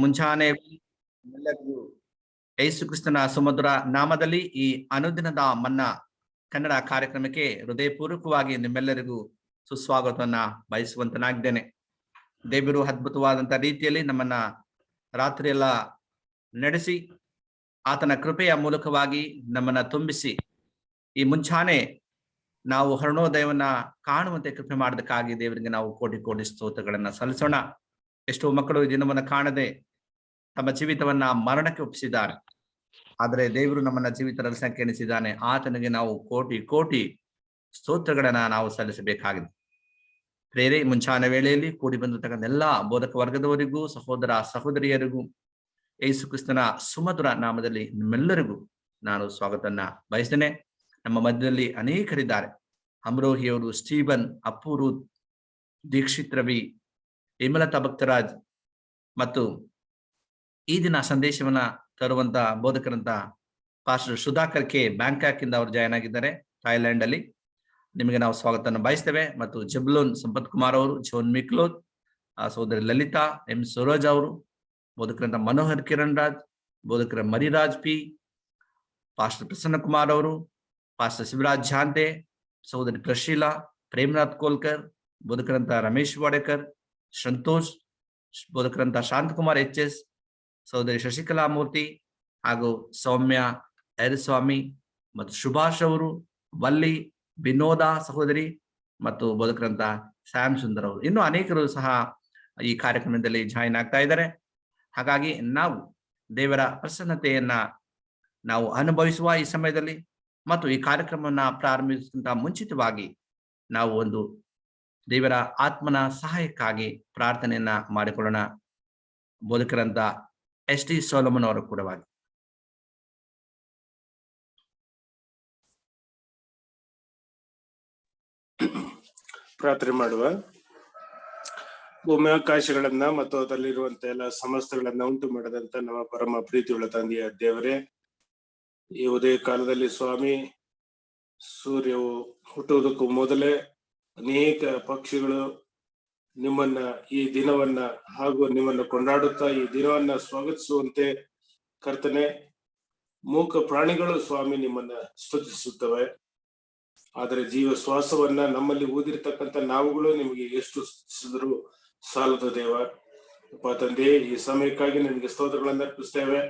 ಮುಂಚಾನೆ ಎಲ್ಲರಿಗೂ ಯೇಸು ಕ್ರಿಸ್ತನ ಸುಮಧುರ ನಾಮದಲ್ಲಿ ಈ ಅನುದಿನದ ಮನ್ನಾ ಕನ್ನಡ ಕಾರ್ಯಕ್ರಮಕ್ಕೆ ಹೃದಯಪೂರ್ವಕವಾಗಿ ನಿಮ್ಮೆಲ್ಲರಿಗೂ ಸುಸ್ವಾಗತವನ್ನ ಬಯಸುವಂತನಾಗಿದ್ದೇನೆ. ದೇವರು ಅದ್ಭುತವಾದಂತಹ ರೀತಿಯಲ್ಲಿ ನಮ್ಮನ್ನ ರಾತ್ರಿ ಎಲ್ಲ ನಡೆಸಿ ಆತನ ಕೃಪೆಯ ಮೂಲಕವಾಗಿ ನಮ್ಮನ್ನ ತುಂಬಿಸಿ ಈ ಮುಂಚಾನೆ ನಾವು ಅರುಣೋದಯವನ್ನ ಕಾಣುವಂತೆ ಕೃಪೆ ಮಾಡೋದಕ್ಕಾಗಿ ದೇವರಿಗೆ ನಾವು ಕೋಟಿ ಕೋಟಿ ಸ್ತೋತ್ರಗಳನ್ನ ಸಲ್ಲಿಸೋಣ. ಎಷ್ಟೋ ಮಕ್ಕಳು ಈ ದಿನವನ್ನ ಕಾಣದೆ ತಮ್ಮ ಜೀವಿತವನ್ನ ಮರಣಕ್ಕೆ ಒಪ್ಪಿಸಿದ್ದಾರೆ. ಆದರೆ ದೇವರು ನಮ್ಮನ್ನ ಜೀವಿತ ರಕ್ಷಣೆಗೆ ಎಣಿಸಿದ್ದಾನೆ. ಆತನಿಗೆ ನಾವು ಕೋಟಿ ಕೋಟಿ ಸ್ತೋತ್ರಗಳನ್ನ ನಾವು ಸಲ್ಲಿಸಬೇಕಾಗಿದೆ. ಪ್ರೇರೆ ಮುಂಚಾನ ವೇಳೆಯಲ್ಲಿ ಕೂಡಿ ಬಂದಿರತಕ್ಕಂಥ ಎಲ್ಲಾ ಬೋಧಕ ವರ್ಗದವರಿಗೂ, ಸಹೋದರ ಸಹೋದರಿಯರಿಗೂ ಯೇಸು ಕ್ರಿಸ್ತನ ಸುಮಧುರ ನಾಮದಲ್ಲಿ ನಿಮ್ಮೆಲ್ಲರಿಗೂ ನಾನು ಸ್ವಾಗತವನ್ನ ಬಯಸ್ತೇನೆ. ನಮ್ಮ ಮಧ್ಯದಲ್ಲಿ ಅನೇಕರಿದ್ದಾರೆ. ಅಮ್ರೋಹಿಯವರು, ಸ್ಟೀವನ್, ಅಪ್ಪೂರು, ದೀಕ್ಷಿತ್ ರವಿ, ಹೇಮಲತಾ ಭಕ್ತರಾಜ್ ಮತ್ತು ಈ ದಿನ ಸಂದೇಶವನ್ನ ತರುವಂತ ಬೋಧಕರಂತ ಪಾಸ್ಟರ್ ಸುಧಾಕರ್ ಕೆ ಬ್ಯಾಂಕಾಕ್ ಇಂದ ಅವರು ಜಾಯ್ನ್ ಆಗಿದ್ದಾರೆ, ಥಾಯ್ಲೆಂಡ್ ಅಲ್ಲಿ. ನಿಮಗೆ ನಾವು ಸ್ವಾಗತವನ್ನು ಬಯಸ್ತೇವೆ. ಮತ್ತು ಜಬ್ಲೋನ್ ಸಂಪತ್ ಕುಮಾರ್ ಅವರು, ಜೋನ್ ಮಿಕ್ಲೋದ್, ಸಹೋದರಿ ಲಲಿತಾ, ಎಂ ಸೂರಜ್ ಅವರು, ಬೋಧಕರಂತ ಮನೋಹರ್ ಕಿರಣ್ ರಾಜ್, ಬೋಧಕರ ಮರಿರಾಜ್ ಪಿ, ಪಾಸ್ಟರ್ ಪ್ರಸನ್ನ ಕುಮಾರ್ ಅವರು, ಪಾಸ್ಟರ್ ಶಿವರಾಜ್ ಜಾಂತೆ, ಸಹೋದರಿ ಪ್ರಶೀಲಾ, ಪ್ರೇಮನಾಥ್ ಕೋಲ್ಕರ್, ಬೋಧಕರಂತ ರಮೇಶ್ ವಾಡೇಕರ್, ಸಂತೋಷ್, ಬೋಧಕರಂತ ಶಾಂತಕುಮಾರ್ ಎಚ್ ಎಸ್, ಸಹೋದರಿ ಶಶಿಕಲಾ ಮೂರ್ತಿ ಹಾಗೂ ಸೌಮ್ಯ ಐರಸ್ವಾಮಿ ಮತ್ತು ಸುಭಾಷ್ ಅವರು, ವಲ್ಲಿ, ವಿನೋದ ಸಹೋದರಿ ಮತ್ತು ಬೋಧಕರಂತ ಸ್ಯಾಮ್ ಸುಂದರ್ ಅವರು, ಇನ್ನು ಅನೇಕರು ಸಹ ಈ ಕಾರ್ಯಕ್ರಮದಲ್ಲಿ ಜಾಯಿನ್ ಆಗ್ತಾ ಇದ್ದಾರೆ. ಹಾಗಾಗಿ ನಾವು ದೇವರ ಪ್ರಸನ್ನತೆಯನ್ನ ನಾವು ಅನುಭವಿಸುವ ಈ ಸಮಯದಲ್ಲಿ ಮತ್ತು ಈ ಕಾರ್ಯಕ್ರಮವನ್ನ ಪ್ರಾರಂಭಿಸುವಂತ ಮುಂಚಿತವಾಗಿ ನಾವು ಒಂದು ದೇವರ ಆತ್ಮನ ಸಹಾಯಕ್ಕಾಗಿ ಪ್ರಾರ್ಥನೆಯನ್ನ ಮಾಡಿಕೊಳ್ಳೋಣ. ಬೋಧಕರಂತ ಎಸ್ ಟಿ ಸೋಲಮನ್ ಅವರ ಕೂಡವಾಗಿ. ಪ್ರಾರ್ಥನೆ ಮಾಡುವ. ಭೂಮ್ಯಾಕಾಶಗಳನ್ನ ಮತ್ತು ಅದರಲ್ಲಿರುವಂತ ಎಲ್ಲ ಸಮಸ್ತಗಳನ್ನ ಉಂಟು ಮಾಡದಂತ ನಮ್ಮ ಪರಮ ಪ್ರೀತಿಯುಳ್ಳ ತಂದೆಯ ದೇವರೇ, ಈ ಉದಯ ಕಾಲದಲ್ಲಿ ಸ್ವಾಮಿ, ಸೂರ್ಯವು ಹುಟ್ಟುವುದಕ್ಕೂ ಮೊದಲೇ ಅನೇಕ ಪಕ್ಷಿಗಳು ನಿಮ್ಮನ್ನ ಈ ದಿನವನ್ನ ಹಾಗೂ ನಿಮ್ಮನ್ನು ಕೊಂಡಾಡುತ್ತಾ ಈ ದಿನವನ್ನ ಸ್ವಾಗತಿಸುವಂತೆ ಕರ್ತನೆ, ಮೂಕ ಪ್ರಾಣಿಗಳು ಸ್ವಾಮಿ ನಿಮ್ಮನ್ನ ಸ್ತುತಿಸುತ್ತವೆ. ಆದರೆ ಜೀವ ಶ್ವಾಸವನ್ನ ನಮ್ಮಲ್ಲಿ ಊದಿರ್ತಕ್ಕಂಥ ನಾವುಗಳು ನಿಮಗೆ ಎಷ್ಟು ಸ್ತುತಿಸಿದ್ರು ಸಾಲದು ದೇವ. ಅಪ್ಪ ತಂದೆ, ಈ ಸಮಯಕ್ಕಾಗಿ ನಿನಗೆ ಸ್ತೋತ್ರಗಳನ್ನ ಅರ್ಪಿಸ್ತೇವೆ.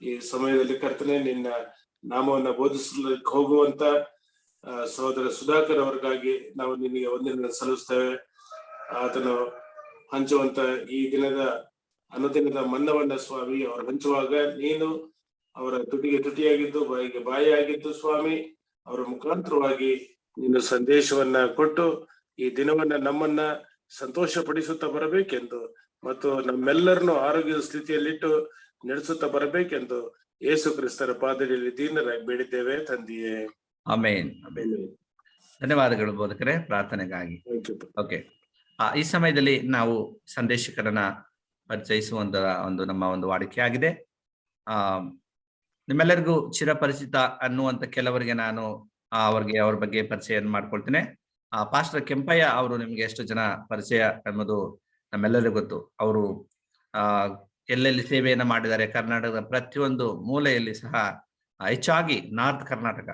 ಈ ಸಮಯದಲ್ಲಿ ಕರ್ತನೆ, ನಿನ್ನ ನಾಮವನ್ನ ಬೋಧಿಸಲಿಕ್ಕೆ ಹೋಗುವಂತ ಸಹೋದರ ಸುಧಾಕರ್ ಅವರಿಗಾಗಿ ನಾವು ನಿನಗೆ ವಂದನೆಗಳನ್ನು ಸಲ್ಲಿಸ್ತೇವೆ. ಆತನು ಹಂಚುವಂತ ಈ ದಿನದ ಅನುದಿನದ ಮನ್ನವನ್ನ ಸ್ವಾಮಿ ಅವರು ಹಂಚುವಾಗ ನೀನು ಅವರ ತುಟಿಗೆ ತುಟಿಯಾಗಿದ್ದು, ಬಾಯಿಗೆ ಬಾಯಿಯಾಗಿದ್ದು ಸ್ವಾಮಿ, ಅವರ ಮುಖಾಂತರವಾಗಿ ನಿನ್ನ ಸಂದೇಶವನ್ನ ಕೊಟ್ಟು ಈ ದಿನವನ್ನ ನಮ್ಮನ್ನ ಸಂತೋಷ ಪಡಿಸುತ್ತಾ ಬರಬೇಕೆಂದು ಮತ್ತು ನಮ್ಮೆಲ್ಲರನ್ನು ಆರೋಗ್ಯದ ಸ್ಥಿತಿಯಲ್ಲಿಟ್ಟು ನಡೆಸುತ್ತಾ ಬರಬೇಕೆಂದು ಯೇಸು ಕ್ರಿಸ್ತರ ಪಾದದಲ್ಲಿ ದೀನರಾಗಿ ಬೇಡಿದ್ದೇವೆ ತಂದೆಯೇ, ಆಮೆನ್. ಧನ್ಯವಾದಗಳು ಬೋಧಕರೇ ಪ್ರಾರ್ಥನೆಗಾಗಿ. ಓಕೆ, ಈ ಸಮಯದಲ್ಲಿ ನಾವು ಸಂದೇಶಕರನ್ನ ಪರಿಚಯಿಸುವಂತ ನಮ್ಮ ಒಂದು ವಾಡಿಕೆ ಆಗಿದೆ. ನಿಮ್ಮೆಲ್ಲರಿಗೂ ಚಿರಪರಿಚಿತ ಅನ್ನುವಂತ ಕೆಲವರಿಗೆ ನಾನು ಅವ್ರ ಬಗ್ಗೆ ಪರಿಚಯ ಮಾಡ್ಕೊಳ್ತೇನೆ. ಪಾಸ್ಟರ್ ಕೆಂಪಯ್ಯ ಅವರು ನಿಮ್ಗೆ ಎಷ್ಟು ಜನ ಪರಿಚಯ ಎಂಬುದು ನಮ್ಮೆಲ್ಲರಿಗೂ ಗೊತ್ತು. ಅವರು ಎಲ್ಲೆಲ್ಲಿ ಸೇವೆಯನ್ನ ಮಾಡಿದ್ದಾರೆ, ಕರ್ನಾಟಕದ ಪ್ರತಿಯೊಂದು ಮೂಲೆಯಲ್ಲಿ ಸಹ, ಹೆಚ್ಚಾಗಿ ನಾರ್ತ್ ಕರ್ನಾಟಕ,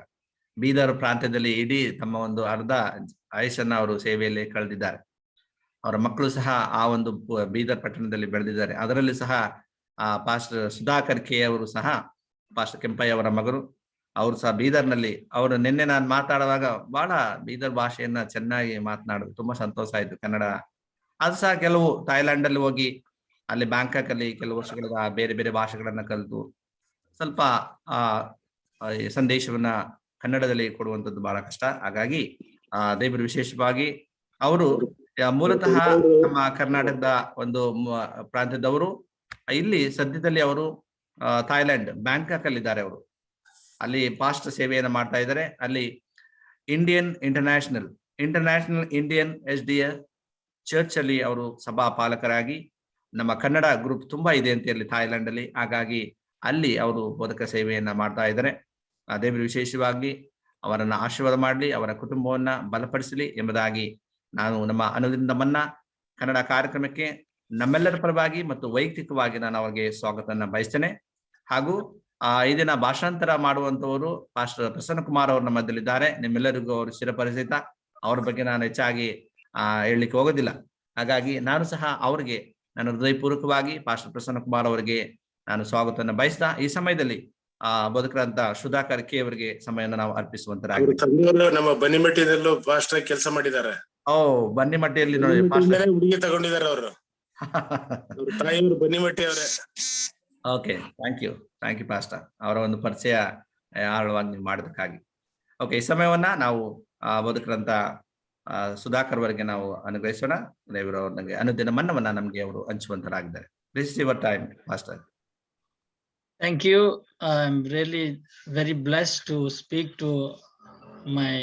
ಬೀದರ್ ಪ್ರಾಂತ್ಯದಲ್ಲಿ ಇಡೀ ತಮ್ಮ ಒಂದು ಅರ್ಧ ಆಯುಷನ್ನ ಅವರು ಸೇವೆಯಲ್ಲಿ ಕಳೆದಿದ್ದಾರೆ. ಅವರ ಮಕ್ಕಳು ಸಹ ಆ ಒಂದು ಬೀದರ್ ಪಟ್ಟಣದಲ್ಲಿ ಬೆಳೆದಿದ್ದಾರೆ. ಅದರಲ್ಲಿ ಸಹ ಪಾಸ್ಟರ್ ಸುಧಾಕರ್ ಕೆ ಅವರು ಸಹ ಪಾಸ್ಟರ್ ಕೆಂಪಯ್ಯ ಅವರ ಮಗರು. ಅವರು ಸಹ ಬೀದರ್ನಲ್ಲಿ, ಅವರು ನಿನ್ನೆ ನಾನು ಮಾತಾಡುವಾಗ ಬಹಳ ಬೀದರ್ ಭಾಷೆಯನ್ನ ಚೆನ್ನಾಗಿ ಮಾತನಾಡೋದು, ತುಂಬಾ ಸಂತೋಷ ಆಯ್ತು. ಕನ್ನಡ ಅದು ಸಹ ಕೆಲವು ಥಾಯ್ಲೆಂಡ್ ಅಲ್ಲಿ ಹೋಗಿ ಅಲ್ಲಿ ಬ್ಯಾಂಕಾಕ್ ಅಲ್ಲಿ ಕೆಲವು ವರ್ಷಗಳ ಬೇರೆ ಬೇರೆ ಭಾಷೆಗಳನ್ನ ಕಲಿತು ಸ್ವಲ್ಪ ಸಂದೇಶವನ್ನ ಕನ್ನಡದಲ್ಲಿ ಕೊಡುವಂಥದ್ದು ಬಹಳ ಕಷ್ಟ. ಹಾಗಾಗಿ ದೇವರು ವಿಶೇಷವಾಗಿ ಅವರು ಮೂಲತಃ ನಮ್ಮ ಕರ್ನಾಟಕದ ಒಂದು ಪ್ರಾಂತ್ಯದವರು. ಇಲ್ಲಿ ಸದ್ಯದಲ್ಲಿ ಅವರು ಥಾಯ್ಲೆಂಡ್ ಬ್ಯಾಂಕಾಕ್ ಅಲ್ಲಿ ಇದ್ದಾರೆ. ಅವರು ಅಲ್ಲಿ ಪಾಸ್ಟ್ ಸೇವೆಯನ್ನು ಮಾಡ್ತಾ ಇದ್ದಾರೆ. ಅಲ್ಲಿ ಇಂಟರ್ನ್ಯಾಷನಲ್ ಇಂಡಿಯನ್ SDA ಚರ್ಚ್ ಅಲ್ಲಿ ಅವರು ಸಭಾ ಪಾಲಕರಾಗಿ, ನಮ್ಮ ಕನ್ನಡ ಗ್ರೂಪ್ ತುಂಬಾ ಇದೆ ಅಂತ ಅಲ್ಲಿ ಥಾಯ್ಲೆಂಡ್ ಅಲ್ಲಿ. ಹಾಗಾಗಿ ಅಲ್ಲಿ ಅವರು ಬೋಧಕ ಸೇವೆಯನ್ನ ಮಾಡ್ತಾ ಇದ್ದಾರೆ. ದೇವರು ವಿಶೇಷವಾಗಿ ಅವರನ್ನ ಆಶೀರ್ವಾದ ಮಾಡಲಿ, ಅವರ ಕುಟುಂಬವನ್ನ ಬಲಪಡಿಸಲಿ ಎಂಬುದಾಗಿ ನಾನು ನಮ್ಮ ಅನುದಿನದ ಮನ್ನಾ ಕನ್ನಡ ಕಾರ್ಯಕ್ರಮಕ್ಕೆ ನಮ್ಮೆಲ್ಲರ ಪರವಾಗಿ ಮತ್ತು ವೈಯಕ್ತಿಕವಾಗಿ ನಾನು ಅವರಿಗೆ ಸ್ವಾಗತವನ್ನ ಬಯಸ್ತೇನೆ. ಹಾಗೂ ಈ ದಿನ ಭಾಷಾಂತರ ಮಾಡುವಂತವರು ಪಾಸ್ಟರ್ ಪ್ರಸನ್ನ ಕುಮಾರ್ ಅವರು ನಮ್ಮ ಮಧ್ಯದಲ್ಲಿದ್ದಾರೆ. ನಿಮ್ಮೆಲ್ಲರಿಗೂ ಅವರು ಚಿರಪರಿಚಿತ. ಅವ್ರ ಬಗ್ಗೆ ನಾನು ಹೆಚ್ಚಾಗಿ ಹೇಳಲಿಕ್ಕೆ ಹೋಗೋದಿಲ್ಲ. ಹಾಗಾಗಿ ನಾನು ಸಹ ಅವ್ರಿಗೆ ನಾನು ಹೃದಯಪೂರ್ವಕವಾಗಿ ಪಾಸ್ಟರ್ ಪ್ರಸನ್ನ ಕುಮಾರ್ ಅವರಿಗೆ ನಾನು ಸ್ವಾಗತವನ್ನು ಬಯಸ್ತಾ ಈ ಸಮಯದಲ್ಲಿ ಬದುಕರಂತ ಸುಧಾಕರ್ ಕೆ ಅವರಿಗೆ ಸಮಯವನ್ನು ನಾವು ಅರ್ಪಿಸುವಂತರಾಗಿ. ನಮ್ಮ ಬನ್ನಿಮಟ್ಟಿಯಲ್ಲೂ ಪಾಸ್ಟರ್ ಕೆಲಸ ಮಾಡಿದ್ದಾರೆ. ಬನ್ನಿಮಟ್ಟಿಯಲ್ಲಿ ನೋಡಿ ಹುಡುಗಿ ತಗೊಂಡಿದ್ದಾರೆ ಅವರು. ತಾಯಿಯವರು ಬನ್ನಿಮಟ್ಟಿ ಅವರೇ. Okay, thank you pastor. ಅವರ ಒಂದು ಪರಿಚಯ ಆಳವಾಗಿ ನೀವು ಮಾಡಿದಕ್ಕಾಗಿ. ಓಕೆ, ಈ ಸಮಯವನ್ನ ನಾವು ಬದುಕರಂತ ಸುಧಾಕರ್ ಅವರಿಗೆ ನಾವು ಅನುಗ್ರಹಿಸೋಣ. ದೇವರು ಅವ್ರಿಗೆ ಅನುದಿನ ಮನ್ನವನ್ನ ನಮ್ಗೆ ಅವರು ಹಂಚುವಂತರಾಗಿದ್ದಾರೆ. Please your time pastor. Thank you. I'm really very blessed to speak to my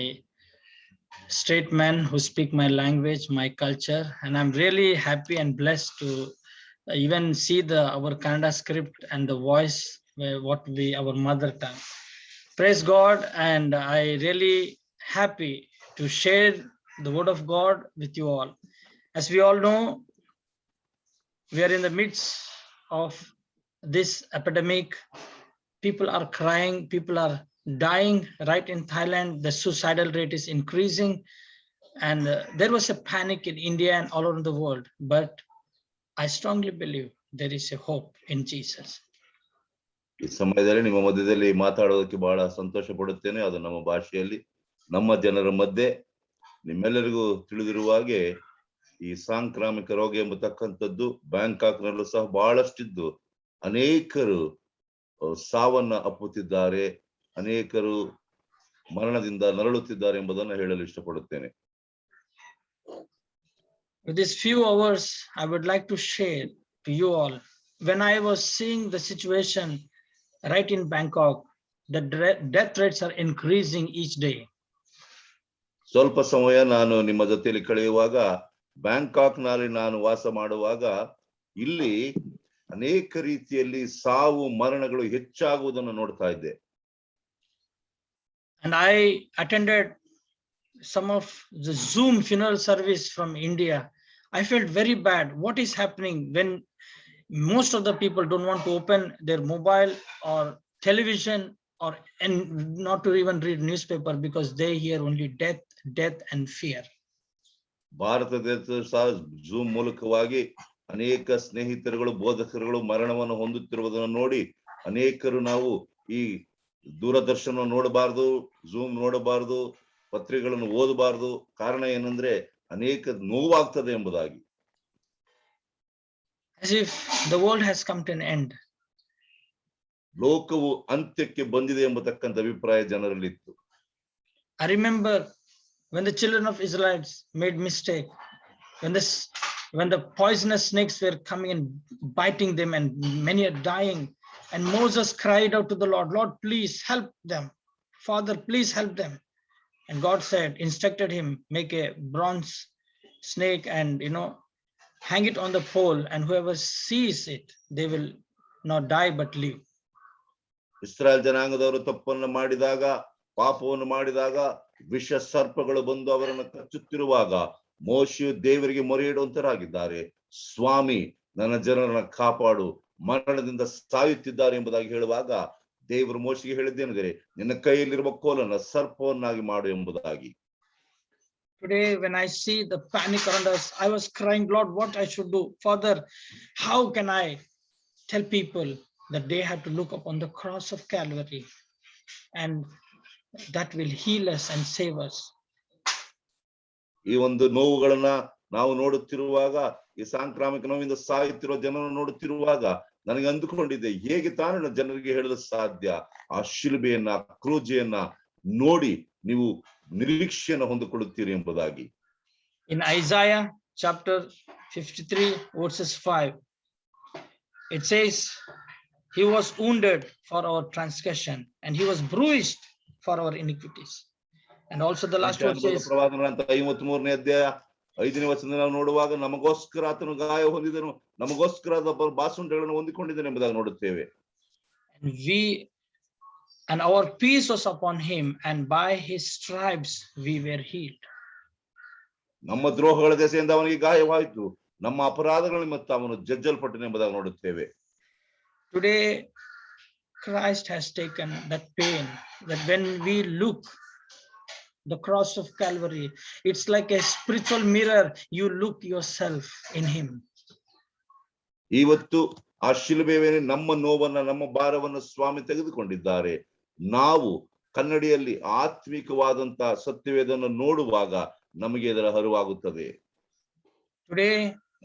straight men who speak my language, my culture, and I'm really happy and blessed to even see our Kannada script and the voice, our mother tongue. Praise God, and I really happy to share the word of God with you all. As we all know, we are in the midst of this epidemic. People are crying, people are dying. Right in Thailand, the suicidal rate is increasing, and there was a panic in India and all over the world. But I strongly believe there is a hope in Jesus. ಈ ಸಮಯದಲ್ಲಿ ನಿಮ್ಮ ಮಧ್ಯದಲ್ಲಿ ಮಾತಾಡೋದಕ್ಕೆ ಬಹಳ ಸಂತೋಷ ಪಡುತ್ತೇನೆ. ಅದು ನಮ್ಮ ಭಾಷೆಯಲ್ಲಿ ನಮ್ಮ ಜನರ ಮಧ್ಯೆ. ನಿಮ್ಮೆಲ್ಲರಿಗೂ ತಿಳಿದಿರುವ ಹಾಗೆ ಈ ಸಾಂಕ್ರಾಮಿಕ ರೋಗ ಎಂಬತಕ್ಕಂಥದ್ದು ಬ್ಯಾಂಕಾಕ್ನಲ್ಲೂ ಸಹ ಬಹಳಷ್ಟಿದ್ದು ಅನೇಕರು ಸಾವನ್ನ ಅಪ್ಪುತ್ತಿದ್ದಾರೆ, ಅನೇಕರು ಮರಣದಿಂದ ನರಳುತ್ತಿದ್ದಾರೆ ಎಂಬುದನ್ನು ಹೇಳಲು ಇಷ್ಟಪಡುತ್ತೇನೆ. With these few hours, I would like to share to you all, when I was seeing the situation right in Bangkok, the death rates are increasing each day. ಸ್ವಲ್ಪ ಸಮಯ ನಾನು ನಿಮ್ಮ ಜೊತೆಯಲ್ಲಿ ಕಳೆಯುವಾಗ, ಬ್ಯಾಂಕಾಕ್ ನಲ್ಲಿ ನಾನು ವಾಸ ಮಾಡುವಾಗ ಇಲ್ಲಿ ಅನೇಕ ರೀತಿಯಲ್ಲಿ ಸಾವು ಮರಣಗಳು ಹೆಚ್ಚಾಗುವುದನ್ನು ನೋಡ್ತಾ ಇದ್ದೆ. And I attended some of the Zoom funeral service from India. I felt very bad. What is happening when most of the people don't want to open their mobile or television and not to even read newspaper because they hear only death and fear. ಭಾರತದ ಸಹ zoom ಮೂಲಕವಾಗಿ ಅನೇಕ ಸ್ನೇಹಿತರುಗಳು ಬೋಧಕರುಗಳು ಮರಣವನ್ನು ಹೊಂದುತ್ತಿರುವುದನ್ನು ನೋಡಿ ಅನೇಕರು ನಾವು ಈ ದೂರದರ್ಶನ ನೋಡಬಾರದು, ಜೂಮ್ ನೋಡಬಾರದು, ಪತ್ರಿಕೆಗಳನ್ನು ಓದಬಾರದು. ಕಾರಣ ಏನಂದ್ರೆ ಅನೇಕ ನೋವಾಗ್ತದೆ ಎಂಬುದಾಗಿ. As if the world has come to an end. ಲೋಕವು ಅಂತ್ಯಕ್ಕೆ ಬಂದಿದೆ ಎಂಬತಕ್ಕಂಥ ಅಭಿಪ್ರಾಯ ಜನರಲ್ಲಿತ್ತು. I remember when the children of Israelites made mistake, when the poisonous snakes were coming and biting them and many are dying, and Moses cried out to the Lord, Lord, please help them. Father, please help them. And God instructed him, make a bronze snake and hang it on the pole, and whoever sees it, they will not die but live. Israel ಜನಾಂಗದವರು ತಪ್ಪನ್ನು ಮಾಡಿದಾಗ, ಪಾಪವನ್ನು ಮಾಡಿದಾಗ, ವಿಷ ಸರ್ಪಗಳು ಬಂದು ಅವರನ್ನು ಕಚ್ಚುತ್ತಿರುವಾಗ ಮೋಶೆಯು ದೇವರಿಗೆ ಮೊರೆ ಇಡುವಂತರಾಗಿದ್ದಾರೆ. ಸ್ವಾಮಿ, ನನ್ನ ಜನರನ್ನ ಕಾಪಾಡು, ಮರಣದಿಂದ ಸಾಯುತ್ತಿದ್ದಾರೆ ಎಂಬುದಾಗಿ ಹೇಳುವಾಗ ದೇವರು ಮೋಶೆಗೆ ಹೇಳಿದ್ದೇನೆಂದರೆ, ನಿನ್ನ ಕೈಯಲ್ಲಿರುವ ಕೋಲನ್ನ ಸರ್ಪವನ್ನಾಗಿ ಮಾಡು ಎಂಬುದಾಗಿ. Today, when I see the panic around us, I was crying, Lord, what I should do? Father, how can I tell people that they have to look upon the cross of Calvary and that will heal us and save us? ಈ ಒಂದು ನೋವುಗಳನ್ನ ನಾವು ನೋಡುತ್ತಿರುವಾಗ, ಈ ಸಾಂಕ್ರಾಮಿಕ ನೋವಿಂದ ಸಾಯುತ್ತಿರುವ ಜನರನ್ನು ನೋಡುತ್ತಿರುವಾಗ ನನಗೆ ಅಂದುಕೊಂಡಿದ್ದೆ, ಹೇಗೆ ತಾನು ಜನರಿಗೆ ಹೇಳಲು ಸಾಧ್ಯ? ಆ ಶಿಲುಬೆಯನ್ನ, ಕ್ರೂಜೆಯನ್ನ ನೋಡಿ ನೀವು ನಿರೀಕ್ಷೆಯನ್ನು ಹೊಂದಿಕೊಳ್ಳುತ್ತೀರಿ ಎಂಬುದಾಗಿ. In Isaiah chapter 53 verses 5, it says, he was wounded for our transgression and he was bruised for our iniquities. And also the last verse says, ಪ್ರವಾದನ 53ನೇ ಅಧ್ಯಾಯ 5ನೇ ವಚನದಲ್ಲಿ ನಾವು ನೋಡುವಾಗ, ನಮಗೋಸ್ಕರ ಆತನು ಗಾಯ ಹೊಂದಿದನು, ನಮಗೋಸ್ಕರ ಬಾಸುಂಡೆಗಳನ್ನು ಹೊಂದಿಕೊಂಡಿದ್ದನು ಎಂಬುದಾಗಿ ನೋಡುತ್ತೇವೆ. And our peace was upon him, and by his stripes we were healed. ನಮ್ಮ ದ್ರೋಹಗಳ ದೆಸೆಯಿಂದ ಅವನಿಗೆ ಗಾಯವಾಯಿತು, ನಮ್ಮ ಅಪರಾಧಗಳ ನಿಮಿತ್ತ ಅವನು ಜಜ್ಜಲ್ಪಟ್ಟನೆಂಬುದಾಗಿ ನೋಡುತ್ತೇವೆ. Today, Christ has taken that pain, that when we look the cross of Calvary, it's like a spiritual mirror. You look yourself in him. ಇವತ್ತು ಆ ಶಿಲುಬೆಯ ಮೇಲೆ ನಮ್ಮ ನೋವನ್ನ, ನಮ್ಮ ಭಾರವನ್ನು ಸ್ವಾಮಿ ತೆಗೆದುಕೊಂಡಿದ್ದಾರೆ. ನಾವು ಕನ್ನಡಿಯಲ್ಲಿ ಆತ್ಮಿಕವಾದಂತ ಸತ್ಯವೇದನ್ನು ನೋಡುವಾಗ ನಮಗೆ ಇದರ ಅರಿವಾಗುತ್ತದೆ. Today,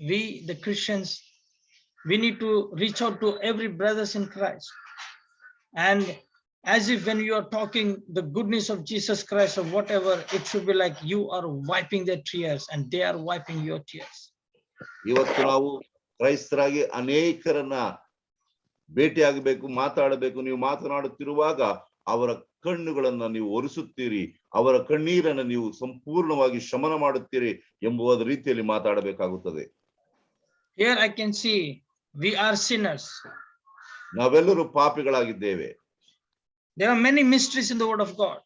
we the Christians, we need to reach out to every brothers in Christ, and as if when you are talking the goodness of Jesus Christ or whatever, it should be like you are wiping their tears and they are wiping your tears. ಇವತ್ತು ನಾವು ಕ್ರೈಸ್ತರಾಗಿ ಅನೇಕರನ್ನ ಭೇಟಿಯಾಗಬೇಕು, ಮಾತಾಡಬೇಕು. ನೀವು ಮಾತನಾಡುತ್ತಿರುವಾಗ ಅವರ ಕಣ್ಣುಗಳನ್ನ ನೀವು ಒರೆಸುತ್ತೀರಿ, ಅವರ ಕಣ್ಣೀರನ್ನು ನೀವು ಸಂಪೂರ್ಣವಾಗಿ ಶಮನ ಮಾಡುತ್ತೀರಿ ಎಂಬುವ ರೀತಿಯಲ್ಲಿ ಮಾತಾಡಬೇಕಾಗುತ್ತದೆ. Here I can see we are sinners. ನಾವೆಲ್ಲರೂ ಪಾಪಿಗಳಾಗಿದ್ದೇವೆ. There are many mysteries in the word of God.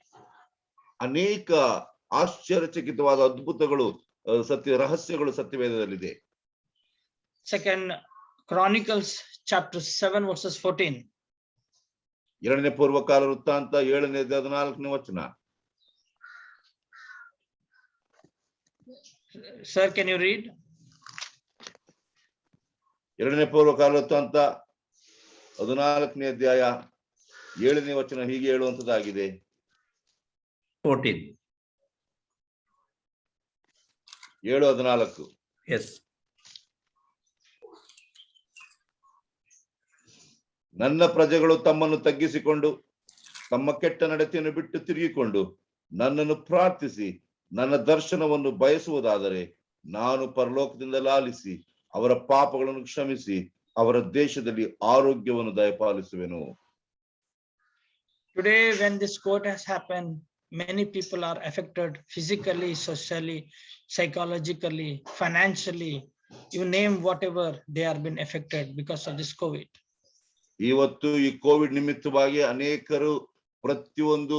ಅನೇಕ ಆಶ್ಚರ್ಯಚಕಿತವಾದ ಅದ್ಭುತಗಳು, ರಹಸ್ಯಗಳು ಸತ್ಯವೇದದಲ್ಲಿದೆ. Second Chronicles chapter 7 verses 14. ಎರಡನೇ ಪೂರ್ವಕಾಲ ವೃತ್ತಾಂತ 7ನೇ 14ನೇ ವಚನ. Sir, can you read? ಎರಡನೇ ಪೂರ್ವಕಾಲ ವೃತ್ತಾಂತ 14ನೇ ಅಧ್ಯಾಯ 7ನೇ ವಚನ ಹೀಗೆ ಹೇಳುವಂತದ್ದಾಗಿದೆ. 14. 7:14. Yes. ನನ್ನ ಪ್ರಜೆಗಳು ತಮ್ಮನ್ನು ತಗ್ಗಿಸಿಕೊಂಡು ತಮ್ಮ ಕೆಟ್ಟ ನಡತೆಯನ್ನು ಬಿಟ್ಟು ತಿರುಗಿಕೊಂಡು ನನ್ನನ್ನು ಪ್ರಾರ್ಥಿಸಿ ನನ್ನ ದರ್ಶನವನ್ನು ಬಯಸುವುದಾದರೆ ನಾನು ಪರಲೋಕದಿಂದ ಲಾಲಿಸಿ ಅವರ ಪಾಪಗಳನ್ನು ಕ್ಷಮಿಸಿ ಅವರ ದೇಶದಲ್ಲಿ ಆರೋಗ್ಯವನ್ನು ದಯಪಾಲಿಸುವೆನು. Today, when this quote has happened, many people are affected physically, socially, psychologically, financially. You name whatever, they are been affected because of this COVID. ಇವತ್ತು ಈ ಕೋವಿಡ್ ನಿಮಿತ್ತವಾಗಿ ಅನೇಕರು ಪ್ರತಿಯೊಂದು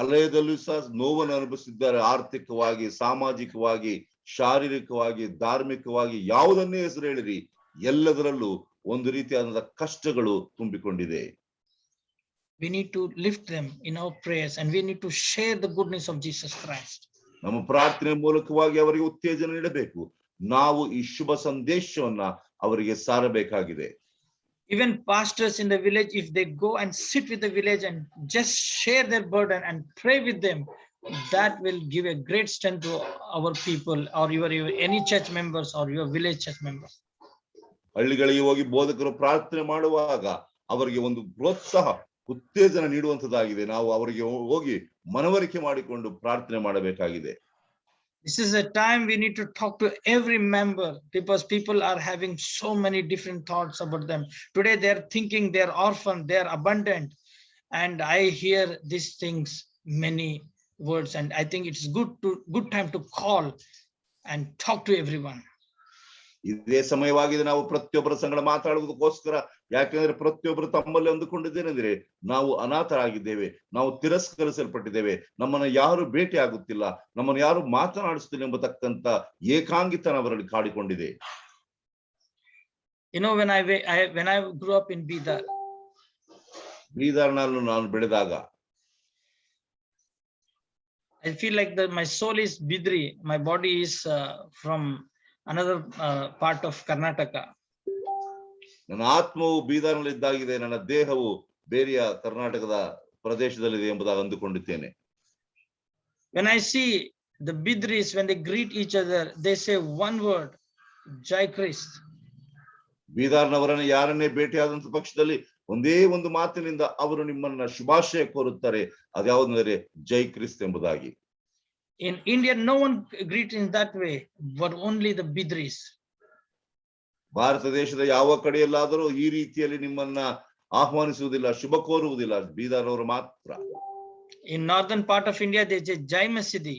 ಅಲಯದಲ್ಲೂ ಸಹ ನೋವನ್ನು ಅನುಭವಿಸಿದ್ದಾರೆ. ಆರ್ಥಿಕವಾಗಿ, ಸಾಮಾಜಿಕವಾಗಿ, ಶಾರೀರಿಕವಾಗಿ, ಧಾರ್ಮಿಕವಾಗಿ, ಯಾವುದನ್ನೇ ಹೆಸರು ಹೇಳಿರಿ, ಎಲ್ಲದರಲ್ಲೂ ಒಂದು ರೀತಿಯಾದ ಕಷ್ಟಗಳು ತುಂಬಿಕೊಂಡಿದೆ. We need to lift them in our prayers and we need to share the goodness of Jesus Christ. ನಮ್ಮ ಪ್ರಾರ್ಥನೆ ಮೂಲಕವಾಗಿ ಅವರಿಗೆ ಉತ್ತೇಜನ ನೀಡಬೇಕು. ನಾವು ಈ ಶುಭ ಸಂದೇಶವನ್ನ ಅವರಿಗೆ ಸಾರಬೇಕಾಗಿದೆ. Even pastors in the village, if they go and sit with the village and just share their burden and pray with them, that will give a great strength to our people or your any church members or your village church members. ಹಳ್ಳಿಗಳಿಗೆ ಹೋಗಿ ಬೋಧಕರು ಪ್ರಾರ್ಥನೆ ಮಾಡುವಾಗ ಅವರಿಗೆ ಒಂದು ಪ್ರೋತ್ಸಾಹ, ಉತ್ತೇಜನ ನೀಡುವಂತದ್ದಾಗಿದೆ. ನಾವು ಅವರಿಗೆ ಹೋಗಿ ಮನವರಿಕೆ ಮಾಡಿಕೊಂಡು ಪ್ರಾರ್ಥನೆ ಮಾಡಬೇಕಾಗಿದೆ. This is a time we need to talk to every member because people are having so many different thoughts about them. Today they are thinking they are orphan, they are abundant, and I hear these things, many words, and I think it's good time to call and talk to everyone. ಇದೇ ಸಮಯವಾಗಿದೆ ನಾವು ಪ್ರತಿಯೊಬ್ಬರ ಸಂಗಡ ಮಾತಾಡುವುದಕ್ಕೋಸ್ಕರ. ಯಾಕೆಂದ್ರೆ ಪ್ರತಿಯೊಬ್ಬರು ತಮ್ಮಲ್ಲಿ ಅಂದುಕೊಂಡಿದ್ದೇನೆಂದ್ರೆ ನಾವು ಅನಾಥರಾಗಿದ್ದೇವೆ, ನಾವು ತಿರಸ್ಕರಿಸಲ್ಪಟ್ಟಿದ್ದೇವೆ, ನಮ್ಮನ್ನು ಯಾರು ಭೇಟಿ ಆಗುತ್ತಿಲ್ಲ, ನಮ್ಮನ್ನು ಯಾರು ಮಾತನಾಡಿಸುತ್ತಿಲ್ಲ ಎಂಬತಕ್ಕಂತ ಏಕಾಂಗಿತನ ಅವರಲ್ಲಿ ಕಾಡಿಕೊಂಡಿದೆ. You know, when I grew up in Bidar, ಬೀದರ್ನಲ್ಲಿ ನಾನು ಬೆಳೆದಾಗ I feel like my soul is Bidri, my body is from another part of Karnataka. ನನ್ನ ಆತ್ಮವು ಬೀದರ್ನಲ್ಲಿ ಇದ್ದಾಗಿದೆ, ನನ್ನ ದೇಹವು ಬೇರೆಯ ಕರ್ನಾಟಕದ ಪ್ರದೇಶದಲ್ಲಿದೆ ಎಂಬುದಾಗಿ ಅಂದುಕೊಂಡಿದ್ದೇನೆ. When I see the Bidris, when they greet each other, they say one word, Jai Christ. ಬೀದರ್ನವರನ್ನು ಯಾರನ್ನೇ ಭೇಟಿಯಾದಂತ ಪಕ್ಷದಲ್ಲಿ ಒಂದೇ ಒಂದು ಮಾತಿನಿಂದ ಅವರು ನಿಮ್ಮನ್ನ ಶುಭಾಶಯ ಕೋರುತ್ತಾರೆ. ಅದ್ಯಾವುದಂದ್ರೆ ಜೈ ಕ್ರಿಸ್ತ್ ಎಂಬುದಾಗಿ. In India, no one greets in that way, but only the Bidris. Bharat ದೇಶದ ಯಾವ ಕಡೆಯಲ್ಲಾದರೂ ಈ ರೀತಿಯಲ್ಲಿ ನಿಮ್ಮನ್ನ ಆಹ್ವಾನಿಸುವುದಿಲ್ಲ, ಶುಭ ಕೋರುವುದಿಲ್ಲ, ಬೀದರ್ನವರು ಮಾತ್ರ. In northern part of India, they say Jai Masidi,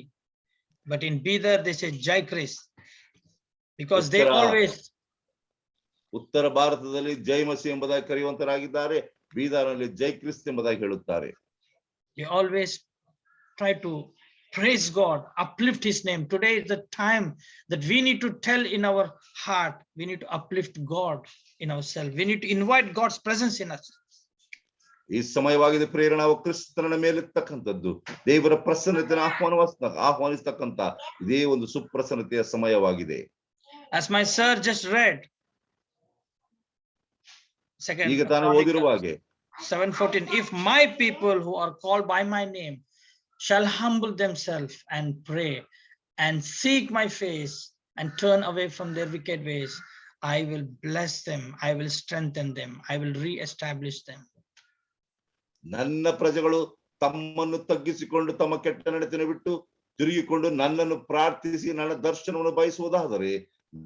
but in Bidar, they say Jai Christ, because they always. ಉತ್ತರ ಭಾರತದಲ್ಲಿ ಜೈ ಮಸಿ ಎಂಬುದಾಗಿ ಕರೆಯುವಂತರಾಗಿದ್ದಾರೆ, ಬೀದರ್ನಲ್ಲಿ ಜೈ ಕ್ರಿಸ್ತ್ ಎಂಬುದಾಗಿ ಹೇಳುತ್ತಾರೆ. They always try to Praise God, uplift his name. Today is the time that we need to tell in our heart, we need to uplift God in ourselves. We need to invite God's presence in us. ಈ ಸಮಯವಾಗಿದೆ ಪ್ರೇರಣೆ, ನಾವು ಕ್ರಿಸ್ತನ ಮೇಲಿರ್ತಕ್ಕಂಥದ್ದು, ದೇವರ ಪ್ರಸನ್ನತೆಯನ್ನು ಆಹ್ವಾನಿಸ್ತಕ್ಕಂತ ಇದೇ ಒಂದು ಸುಪ್ರಸನ್ನತೆಯ ಸಮಯವಾಗಿದೆ. As my sir just read, ಈಗ ತಾನು ಓದಿರುವ ಹಾಗೆ 7:14, if my people who are called by my name shall humble themselves and pray and seek my face and turn away from their wicked ways, I will bless them, I will strengthen them, I will re-establish them. ನನ್ನ ಪ್ರಜೆಗಳು ತಮ್ಮನ್ನು ತಗ್ಗಿಸಿಕೊಂಡು ತಮ್ಮ ಕೆಟ್ಟ ನಡತೆಯನ್ನು ಬಿಟ್ಟು ತಿರುಗಿಕೊಂಡು ನನ್ನನ್ನು ಪ್ರಾರ್ಥಿಸಿ ನನ್ನ ದರ್ಶನವನ್ನು ಬಯಸುವುದಾದರೆ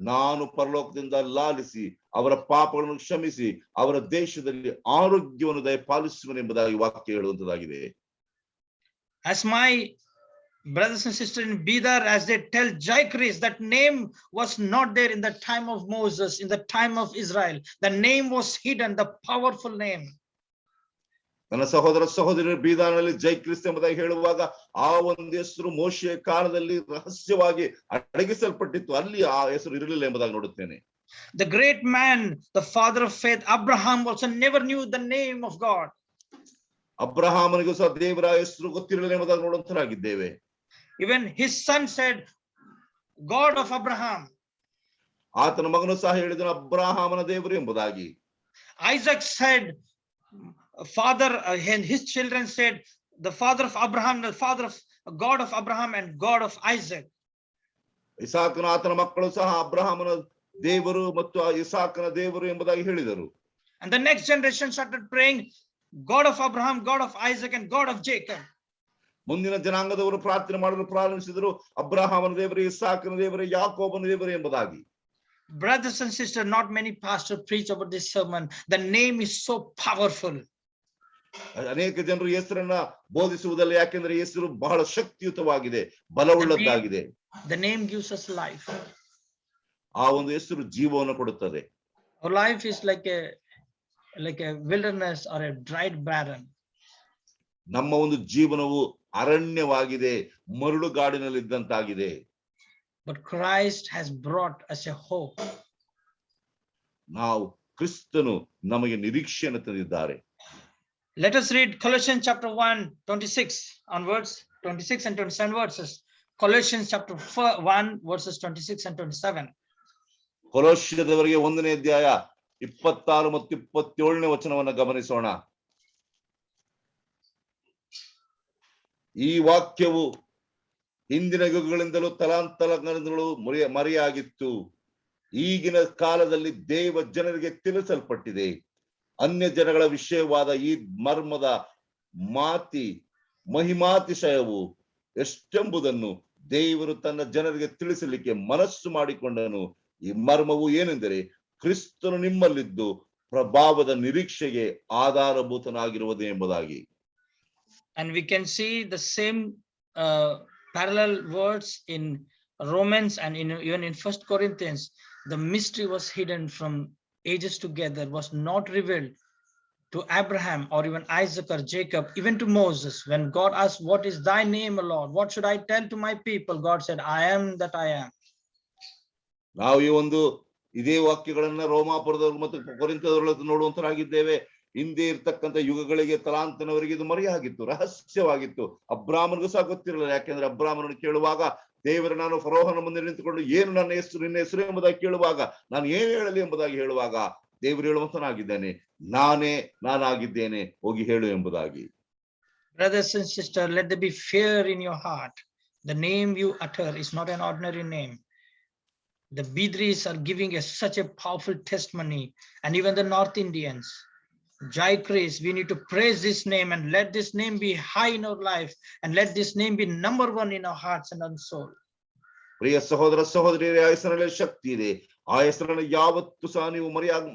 ನಾನು ಪರಲೋಕದಿಂದ ಲಾಲಿಸಿ ಅವರ ಪಾಪಗಳನ್ನು ಕ್ಷಮಿಸಿ ಅವರ ದೇಶದಲ್ಲಿ ಆರೋಗ್ಯವನ್ನು ದಯಪಾಲಿಸುವನೆಂಬುದಾಗಿ ವಾಕ್ಯ ಹೇಳುವಂತದ್ದಾಗಿದೆ. As my brothers and sisters in Bidar, as they tell Jaikris, that name was not there in the time of Moses, in the time of Israel. The name was hidden, the powerful name. ನನ್ನ ಸಹೋದರ ಸಹೋದರಿಯರು ಬೀದಾನಲ್ಲಿ ಜೈಕ್ರಿಸ್ತ ಎಂಬುದಾಗಿ ಹೇಳುವಾಗ ಆ ಒಂದು ಹೆಸರು ಮೋಶೆಯ ಕಾಲದಲ್ಲಿ ರಹಸ್ಯವಾಗಿ ಅಡಗಿಸಲ್ಪಟ್ಟಿತ್ತು, ಅಲ್ಲಿ ಆ ಹೆಸರು ಇರಲಿಲ್ಲ ಎಂಬುದಾಗಿ ನೋಡುತ್ತೇನೆ. The great man, the father of faith, Abraham, also never knew the name of God. ಅಬ್ರಹಾಮನಿಗೂ ಸಹ ದೇವರ ಹೆಸರು ಗೊತ್ತಿರಲಿಲ್ಲ ಎಂಬುದಾಗಿ ನೋಡುವಂತರಾಗಿದ್ದೇವೆ. Even his son said, God of Abraham. ಆತನ ಮಗನು ಸಹ ಹೇಳಿದನು ಅಬ್ರಹಾಮನ ದೇವರು ಎಂಬುದಾಗಿ. Isaac said, father, and his children said, the father of Abraham, the father of God of Abraham and God of Isaac. ಇಸಾಕನ ಆತನ ಮಕ್ಕಳು ಸಹ ಅಬ್ರಹಾಮನ ದೇವರು ಮತ್ತು ಇಸಾಕನ ದೇವರು ಎಂಬುದಾಗಿ ಹೇಳಿದರು. And the next generation started praying, God of Abraham, God of Isaac and God of Jacob. ಮುಂದಿನ ಜನಾಂಗದವರು ಪ್ರಾರ್ಥನೆ ಮಾಡಲು ಪ್ರಾರಂಭಿಸಿದರು, ಅಬ್ರಹಾಮನ ದೇವರು, ಇಸಾಕನ ದೇವರು, ಯಾಕೋಬನ ದೇವರು ಎಂಬುದಾಗಿ. Brothers and sisters, not many pastors preach about this sermon. The name is so powerful. ಅನೇಕ ಜನರು ಹೆಸರನ್ನ ಬೋಧಿಸುವುದಲ್ಲ, ಯಾಕೆಂದ್ರೆ ಹೆಸರು ಬಹಳ ಶಕ್ತಿಯುತವಾಗಿದೆ, ಬಲವುಳ್ಳದ್ದಾಗಿದೆ. The name gives us life. ಆ ಒಂದು ಹೆಸರು ಜೀವವನ್ನು ಕೊಡುತ್ತದೆ. Our life is like a wilderness or a dried barren. ನಮ್ಮ ಒಂದು ಜೀವನವು ಅರಣ್ಯವಾಗಿದೆ, ಮರಳುಗಾಡಿನಲ್ಲಿ ಇದ್ದಂತಾಗಿದೆ. But Christ has brought us a hope. ನಾವು ಕ್ರಿಸ್ತನು ನಮಗೆ ನಿರೀಕ್ಷೆಯನ್ನು ತಂದಿದ್ದಾರೆ. Let us read Colossians chapter 1:26 onwards, 26 and 27 verses. Colossians chapter 1 verses 26 and 27. ಕೊಲೋಸ್ಯದವರಿಗೆ 1ನೇ ಅಧ್ಯಾಯ 26 ಮತ್ತು 27ನೇ ವಚನವನ್ನು ಗಮನಿಸೋಣ. ಈ ವಾಕ್ಯವು ಹಿಂದಿನ ಯುಗಗಳಿಂದಲೂ ತಲಾಂತರಗಳಿಂದಲೂ ಮರೆಯಾಗಿತ್ತು, ಈಗಿನ ಕಾಲದಲ್ಲಿ ದೇವ ಜನರಿಗೆ ತಿಳಿಸಲ್ಪಟ್ಟಿದೆ. ಅನ್ಯ ಜನಗಳ ವಿಷಯವಾದ ಈ ಮರ್ಮದ ಮಹಿಮಾತಿಶಯವು ಎಷ್ಟೆಂಬುದನ್ನು ದೇವರು ತನ್ನ ಜನರಿಗೆ ತಿಳಿಸಲಿಕ್ಕೆ ಮನಸ್ಸು ಮಾಡಿಕೊಂಡನು. ಈ ಮರ್ಮವು ಏನೆಂದರೆ ಕ್ರಿಸ್ತನು ನಿಮ್ಮಲ್ಲಿದ್ದು ಪ್ರಭಾವದ ನಿರೀಕ್ಷೆಗೆ ಆಧಾರಭೂತನಾಗಿರುವುದು ಎಂಬುದಾಗಿ. And we can see the same parallel words in Romans and even in 1 Corinthians. The mystery was hidden from ages together, was not revealed to Abraham or even Isaac or Jacob, even to Moses. When God asked, what is thy name, O Lord? What should I tell to my people? God said, I am that I am. ನಾವು ಈ ಒಂದು ಇದೇ ವಾಕ್ಯಗಳನ್ನ ರೋಮಾಪುರದವರು ಮತ್ತು ಕೊರಿಂಥದವರಲ್ಲಿ ನೋಡುವಂತರಾಗಿದ್ದೇವೆ. ಹಿಂದೆ ಇರ್ತಕ್ಕಂಥ ಯುಗಗಳಿಗೆ ತಲಾಂತನವರಿಗೆ ಇದು ಮರೆಯಾಗಿತ್ತು, ರಹಸ್ಯವಾಗಿತ್ತು. ಅಬ್ರಾಮನಿಗೂ ಸಹ ಗೊತ್ತಿರಲಿಲ್ಲ, ಯಾಕೆಂದ್ರೆ ಅಬ್ರಾಮನನ್ನು ಕೇಳುವಾಗ ದೇವರು, ನಾನು ಫರೋಹನ ಮುಂದೆ ನಿಂತುಕೊಂಡು ಏನು ನನ್ನ ಹೆಸರು, ನಿನ್ನ ಹೆಸರು ಎಂಬುದಾಗಿ ಕೇಳುವಾಗ ನಾನು ಏನು ಹೇಳಲಿ ಎಂಬುದಾಗಿ ಹೇಳುವಾಗ ದೇವರು ಹೇಳುವಂತನಾಗಿದ್ದಾನೆ, ನಾನಾಗಿದ್ದೇನೆ, ಹೋಗಿ ಹೇಳು ಎಂಬುದಾಗಿ. Brothers and sisters, let there be fear in your heart. The name you utter is not an ordinary name. The Bidris are giving such a powerful testimony, and even the North Indians. Jaikris, we need to praise this name and let this name be high in our life, and let this name be number one in our hearts and our soul. ಪ್ರಿಯ ಸಹೋದರ ಸಹೋದರಿಯರೇ, ಆ ಹೆಸರಲ್ಲಿ ಶಕ್ತಿ ಇದೆ. ಆ ಹೆಸರನ್ನು ಯಾವತ್ತೂ ಸಹ ನೀವು